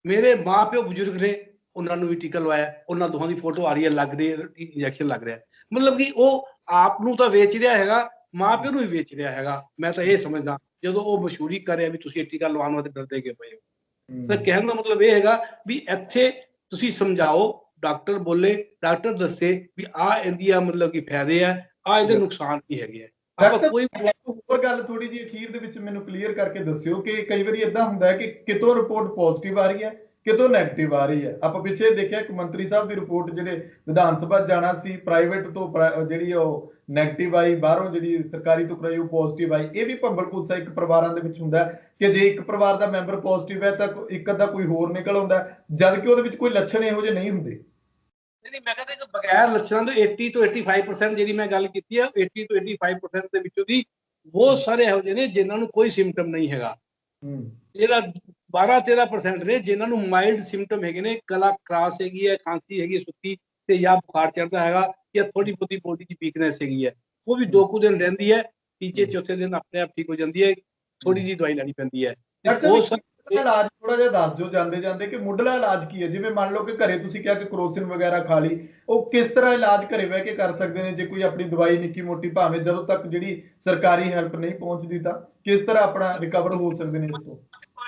Speaker 2: ਮੇਰੇ ਮਾਂ ਪਿਓ ਬਜ਼ੁਰਗ ਨੇ, ਉਹਨਾਂ ਨੂੰ ਵੀ ਟੀਕਾ ਲਵਾਇਆ, ਉਹਨਾਂ ਦੋਹਾਂ ਦੀ ਫੋਟੋ ਆ ਰਹੀ ਹੈ, ਲੱਗ ਰਹੀ ਹੈ, ਇੰਜੈਕਸ਼ਨ ਲੱਗ ਰਿਹਾ। ਮਤਲਬ ਕਿ ਉਹ ਆਪ ਨੂੰ ਤਾਂ ਵੇਚ ਰਿਹਾ ਹੈਗਾ, ਮਾਂ ਪਿਓ ਨੂੰ ਵੀ ਵੇਚ ਰਿਹਾ ਹੈਗਾ। ਮੈਂ ਤਾਂ ਇਹ ਸਮਝਦਾ ਜਦੋਂ ਉਹ ਮਸ਼ਹੂਰੀ ਕਰ ਰਿਹਾ ਵੀ ਤੁਸੀਂ ਇਹ ਟੀਕਾ ਲਵਾਉਣ ਵਾਸਤੇ ਡਰਦੇ ਕਿਉਂ ਪਏ ਹੋ। ਤਾਂ ਕਹਿਣ ਦਾ ਮਤਲਬ ਇਹ ਹੈਗਾ ਵੀ ਇੱਥੇ ਤੁਸੀਂ ਸਮਝਾਓ ਡਾਕਟਰ ਬੋਲੇ, ਡਾਕਟਰ ਦੱਸੇ ਵੀ ਆਹ ਇਹਦੀਆਂ ਮਤਲਬ ਕਿ ਫਾਇਦੇ ਆ, ਆਹ ਇਹਦੇ ਨੁਕਸਾਨ ਵੀ ਹੈਗੇ ਆ। ਆਪਾਂ
Speaker 1: ਡਾਕਟਰ
Speaker 2: ਕੋਈ
Speaker 1: ਸਾਹਿਬ ਹੋਰ ਗੱਲ ਥੋੜੀ ਜਿਹੀ ਅਖੀਰ ਦੇ ਵਿੱਚ ਮੈਨੂੰ ਕਲੀਅਰ ਕਰਕੇ ਦੱਸਿਓ ਕਿ ਕਈ ਵਾਰੀ ਇਦਾਂ ਹੁੰਦਾ ਹੈ ਕਿ ਕਿਤੋਂ ਰਿਪੋਰਟ ਪੋਜ਼ਿਟਿਵ ਆ ਰਹੀ ਹੈ, ਕਿਤੋਂ ਨੈਗੇਟਿਵ ਆ ਰਹੀ ਹੈ। ਆਪਾਂ ਪਿੱਛੇ ਦੇਖਿਆ ਇੱਕ ਮੰਤਰੀ ਸਾਹਿਬ ਦੀ ਰਿਪੋਰਟ ਜਿਹੜੇ ਵਿਧਾਨ ਸਭਾ ਜਾਣਾ ਸੀ ਪ੍ਰਾਈਵੇਟ ਤੋਂ ਜਿਹੜੀ ਉਹ ਨੈਗੇਟਿਵ ਆਈ, ਬਾਹਰੋਂ ਜਿਹੜੀ ਸਰਕਾਰੀ ਤੋਂ ਕਰਾਈ ਉਹ ਪੋਜ਼ਿਟਿਵ ਆਈ। ਇਹ ਵੀ ਭੰਬਲ ਭੂਸਾ ਇੱਕ ਪਰਿਵਾਰਾਂ ਦੇ ਵਿੱਚ ਹੁੰਦਾ ਹੈ ਕਿ ਜੇ ਇੱਕ ਪਰਿਵਾਰ ਦਾ ਮੈਂਬਰ ਪੋਜ਼ਿਟਿਵ ਹੈ ਤਾਂ ਇੱਕ ਅੱਧਾ ਕੋਈ ਹੋਰ ਨਿਕਲ ਆਉਂਦਾ, ਜਦ ਕਿ ਉਹਦੇ ਵਿੱਚ ਕੋਈ ਲੱਛਣ ਇਹੋ ਜਿਹੇ ਨਹੀਂ ਹੁੰਦੇ।
Speaker 2: ਨਹੀਂ, ਮੈਂ ਕਹਿੰਦਾ ਕਿ ਬਗੈਰ ਲੱਛਣਾਂ ਤੋਂ 80 ਤੋਂ 85% ਜਿਹੜੀ ਮੈਂ ਗੱਲ ਕੀਤੀ ਹੈ 80 ਤੋਂ 85% ਦੇ ਵਿੱਚੋਂ ਦੀ ਬਹੁਤ ਸਾਰੇ ਇਹੋ ਜਿਹੇ ਨੇ ਜਿਨ੍ਹਾਂ ਨੂੰ ਕੋਈ ਸਿੰਪਟਮ ਨਹੀਂ ਹੈਗਾ। ਜਿਹੜਾ 12-13% ਨੇ ਜਿਨ੍ਹਾਂ ਨੂੰ ਮਾਈਲਡ ਸਿੰਪਟਮ ਹੈਗੇ ਨੇ, ਗਲਾ ਖਰਾਸ਼ ਹੈਗੀ ਹੈ, ਖਾਂਸੀ ਹੈਗੀ ਸੁੱਕੀ ਤੇ ਜਾਂ ਬੁਖਾਰ ਚੜਦਾ ਹੈਗਾ ਜਾਂ ਥੋੜੀ ਬਹੁਤੀ ਬੋਡੀ 'ਚ ਵੀਕਨੈਸ ਹੈਗੀ ਹੈ। ਉਹ ਵੀ 2 ਕੁ ਦਿਨ ਰਹਿੰਦੀ ਹੈ, ਤੀਜੇ ਚੌਥੇ ਦਿਨ ਆਪਣੇ ਆਪ ਠੀਕ ਹੋ ਜਾਂਦੀ ਹੈ। ਥੋੜੀ ਜਿਹੀ ਦਵਾਈ ਲੈਣੀ ਪੈਂਦੀ ਹੈ।
Speaker 1: ਇਲਾਜ ਥੋੜਾ ਜਿਹਾ ਦੱਸ ਦਿਓ ਜਾਂਦੇ ਜਾਂਦੇ ਕਿ ਮੁੱਢਲਾ ਇਲਾਜ ਕੀ ਹੈ। ਜਿਵੇਂ ਮੰਨ ਲਓ ਕਿ ਘਰੇ ਤੁਸੀਂ ਕਿਹਾ ਕਿ ਕਰੋਸਿਨ ਵਗੈਰਾ ਖਾ ਲਈ, ਉਹ ਕਿਸ ਤਰ੍ਹਾਂ ਇਲਾਜ ਘਰੇ ਬਹਿ ਕੇ ਕਰ ਸਕਦੇ ਨੇ ਜੇ ਕੋਈ ਆਪਣੀ ਦਵਾਈ ਨਿੱਕੀ ਮੋਟੀ ਭਾਵੇਂ ਜਦੋਂ ਤੱਕ ਜਿਹੜੀ ਸਰਕਾਰੀ ਹੈਲਪ ਨਹੀਂ ਪਹੁੰਚਦੀ ਤਾਂ ਕਿਸ ਤਰ੍ਹਾਂ ਆਪਣਾ ਰਿਕਵਰ ਹੋ ਸਕਦੇ ਨੇ ਇਸ ਤੋਂ?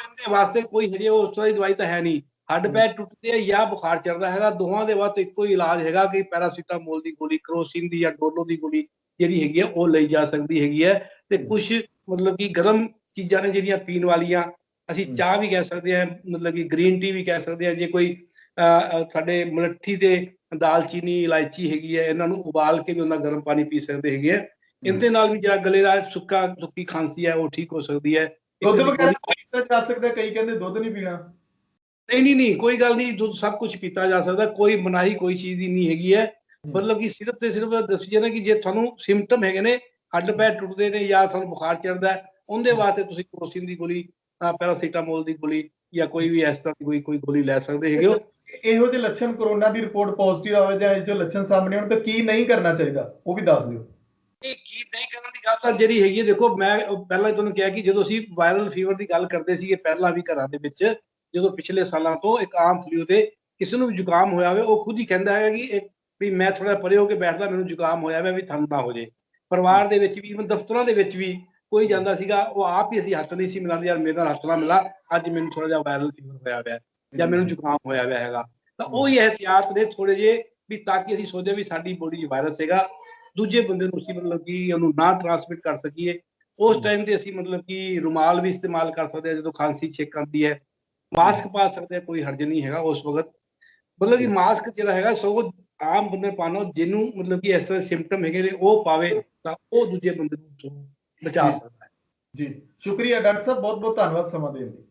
Speaker 2: ਇਹਦੇ ਵਾਸਤੇ ਕੋਈ ਹਜੇ ਉਸ ਤਰ੍ਹਾਂ ਦੀ ਦਵਾਈ ਤਾਂ ਹੈ ਨਹੀਂ। ਹੱਡ ਪੈਰ ਟੁੱਟਦੇ ਆ ਜਾਂ ਬੁਖਾਰ ਚੜਦਾ ਹੈਗਾ, ਦੋਹਾਂ ਦੇ ਵਾਸਤੇ ਇੱਕੋ ਹੀ ਇਲਾਜ ਹੈਗਾ ਕਿ ਪੈਰਾਸੀਟਾਮੋਲ ਦੀ ਗੋਲੀ, ਕਰੋਸਿਨ ਦੀ ਜਾਂ ਡੋਲੋ ਦੀ ਗੋਲੀ ਜਿਹੜੀ ਹੈਗੀ ਹੈ ਉਹ ਲਈ ਜਾ ਸਕਦੀ ਹੈਗੀ ਹੈ। ਤੇ ਕੁਝ ਮਤਲਬ ਕਿ ਗਰਮ ਚੀਜ਼ਾਂ ਨੇ ਜਿਹੜੀਆਂ ਪੀਣ ਵਾਲੀਆਂ, ਅਸੀਂ ਚਾਹ ਵੀ ਕਹਿ ਸਕਦੇ ਹਾਂ, ਮਤਲਬ ਕਿ ਗ੍ਰੀਨ ਟੀ ਵੀ ਕਹਿ ਸਕਦੇ ਹਾਂ। ਜੇ ਕੋਈ ਸਾਡੇ ਮਲੱਠੀ ਤੇ ਦਾਲਚੀਨੀ, ਇਲਾਇਚੀ ਹੈਗੀ ਹੈ, ਇਹਨਾਂ ਨੂੰ ਉਬਾਲ ਕੇ ਵੀ ਉਹਨਾਂ ਗਰਮ ਪਾਣੀ ਪੀ ਸਕਦੇ ਹੈਗੇ ਆ। ਇਹਦੇ ਨਾਲ ਵੀ ਜਿਹੜਾ ਗਲੇ ਦਾ ਸੁੱਕੀ ਖਾਂਸੀ ਹੈ ਉਹ ਠੀਕ ਹੋ ਸਕਦੀ ਹੈ।
Speaker 1: ਦੁੱਧ ਵਗੈਰਾ ਪੀਤਾ ਜਾ ਸਕਦਾ, ਕਈ ਕਹਿੰਦੇ ਦੁੱਧ ਨਹੀਂ ਪੀਣਾ।
Speaker 2: ਨਹੀਂ, ਕੋਈ ਗੱਲ ਨਹੀਂ, ਦੁੱਧ ਸਭ ਕੁਝ ਪੀਤਾ ਜਾ ਸਕਦਾ, ਕੋਈ ਮਨਾਹੀ ਕੋਈ ਚੀਜ਼ ਦੀ ਨਹੀਂ ਹੈਗੀ ਹੈ। ਮਤਲਬ ਕਿ ਸਿਰਫ ਤੇ ਸਿਰਫ ਦੱਸੀ ਜਾਂਦਾ ਕਿ ਜੇ ਤੁਹਾਨੂੰ ਸਿੰਪਟਮ ਹੈਗੇ ਨੇ, ਹੱਡ ਪੈਰ ਟੁੱਟਦੇ ਨੇ ਜਾਂ ਤੁਹਾਨੂੰ ਬੁਖਾਰ ਚੜਦਾ, ਉਹਦੇ ਵਾਸਤੇ ਤੁਸੀਂ ਕਰੋਸਿਨ ਦੀ ਗੋਲੀ, ਪੈਰਾਸੀਟਾਮੋਲ ਦੀ ਗੋਲੀ ਜਾਂ ਕੋਈ ਵੀ ਇਸ ਤਰ੍ਹਾਂ ਦੀ ਕੋਈ ਗੋਲੀ ਲੈ ਸਕਦੇ ਹੈਗੇ ਹੋ।
Speaker 1: ਇਹੋ ਜਿਹੇ ਲੱਛਣ ਕੋਰੋਨਾ ਦੀ ਰਿਪੋਰਟ ਪੋਜ਼ਿਟਿਵ ਆਵੇ ਜਾਂ ਜੋ ਲੱਛਣ ਸਾਹਮਣੇ ਆਉਣ ਤਾਂ ਕੀ ਨਹੀਂ ਕਰਨਾ ਚਾਹੀਦਾ ਉਹ ਵੀ ਦੱਸ ਦਿਓ।
Speaker 2: ਇਹ ਕੀ ਨਹੀਂ ਕਰਨ ਦੀ ਗੱਲ ਤਾਂ ਜਿਹੜੀ ਹੈਗੀ ਹੈ, ਦੇਖੋ ਮੈਂ ਪਹਿਲਾਂ ਹੀ ਤੁਹਾਨੂੰ ਕਿਹਾ ਕਿ ਜਦੋਂ ਅਸੀਂ ਵਾਇਰਲ ਫੀਵਰ ਦੀ ਗੱਲ ਕਰਦੇ ਸੀਗੇ ਪਹਿਲਾਂ ਵੀ ਘਰਾਂ ਦੇ ਵਿੱਚ, ਜਦੋਂ ਪਿਛਲੇ ਸਾਲਾਂ ਤੋਂ ਇੱਕ ਆਮ ਫਲੂ ਤੇ ਕਿਸੇ ਨੂੰ ਵੀ ਜ਼ੁਕਾਮ ਹੋਇਆ ਹੋਵੇ ਉਹ ਖੁਦ ਹੀ ਕਹਿੰਦਾ ਹੈਗਾ ਕਿ ਵੀ ਮੈਂ ਥੋੜਾ ਪਰੇ ਹੋ ਕੇ ਬੈਠਦਾ, ਮੈਨੂੰ ਜ਼ੁਕਾਮ ਹੋਇਆ ਹੋਇਆ ਵੀ ਤੁਹਾਨੂੰ ਨਾ ਹੋ ਜੇ। ਪਰਿਵਾਰ ਦੇ ਵਿੱਚ ਵੀ, ਦਫ਼ਤਰਾਂ ਦੇ ਵਿੱਚ ਵੀ ਕੋਈ ਜਾਂਦਾ ਸੀਗਾ, ਉਹ ਆਪ ਹੀ ਅਸੀਂ ਹੱਥ ਨਹੀਂ ਸੀ ਮਿਲਾਉਂਦੇ, ਯਾਰ ਮੇਰੇ ਨਾਲ ਹੱਥ ਨਾ ਮਿਲਾ, ਅੱਜ ਮੈਨੂੰ ਥੋੜਾ ਜਿਹਾ ਵਾਇਰਲ ਫੀਵਰ ਹੋਇਆ ਹੋਇਆ ਜਾਂ ਮੈਨੂੰ ਜ਼ੁਕਾਮ ਹੋਇਆ ਹੋਇਆ ਹੈਗਾ। ਤਾਂ ਉਹੀ ਇਹਤਿਆਤ ਨੇ ਥੋੜੇ ਜਿਹੇ ਵੀ, ਤਾਂ ਕਿ ਅਸੀਂ ਸੋਚਦੇ ਵੀ ਸਾਡੀ ਬੋਡੀ 'ਚ ਵਾਇਰਸ ਹੈਗਾ, ਦੂਜੇ ਬੰਦੇ ਨੂੰ ਅਸੀਂ ਮਤਲਬ ਕਿ ਉਹਨੂੰ ਨਾ ਟ੍ਰਾਂਸਮਿਟ ਕਰ ਸਕੀਏ। ਉਸ ਟਾਈਮ ਤੇ ਅਸੀਂ ਮਤਲਬ ਕਿ ਰੁਮਾਲ ਵੀ ਇਸਤੇਮਾਲ ਕਰ ਸਕਦੇ ਹਾਂ, ਜਦੋਂ ਖਾਂਸੀ ਛਿੱਕ ਆਉਂਦੀ ਹੈ ਮਾਸਕ ਪਾ ਸਕਦੇ ਹਾਂ, ਕੋਈ ਹਰਜ ਨਹੀਂ ਹੈਗਾ ਉਸ ਵਕਤ। ਮਤਲਬ ਕਿ ਮਾਸਕ ਜਿਹੜਾ ਹੈਗਾ ਸਗੋਂ ਆਮ ਬੰਦੇ ਪਾਣੋ, ਜਿਹਨੂੰ ਮਤਲਬ ਕਿ ਇਸ ਤਰ੍ਹਾਂ ਸਿੰਪਟਮ ਹੈਗੇ ਨੇ ਉਹ ਪਾਵੇ ਤਾਂ ਉਹ ਦੂਜੇ ਬੰਦੇ ਨੂੰ ਬਚਾ ਸਕਦਾ ਹੈ।
Speaker 1: ਜੀ ਸ਼ੁਕਰੀਆ ਡਾਕਟਰ ਸਾਹਿਬ, ਬਹੁਤ ਬਹੁਤ ਧੰਨਵਾਦ ਸਮਾਂ ਦੇਣ ਲਈ।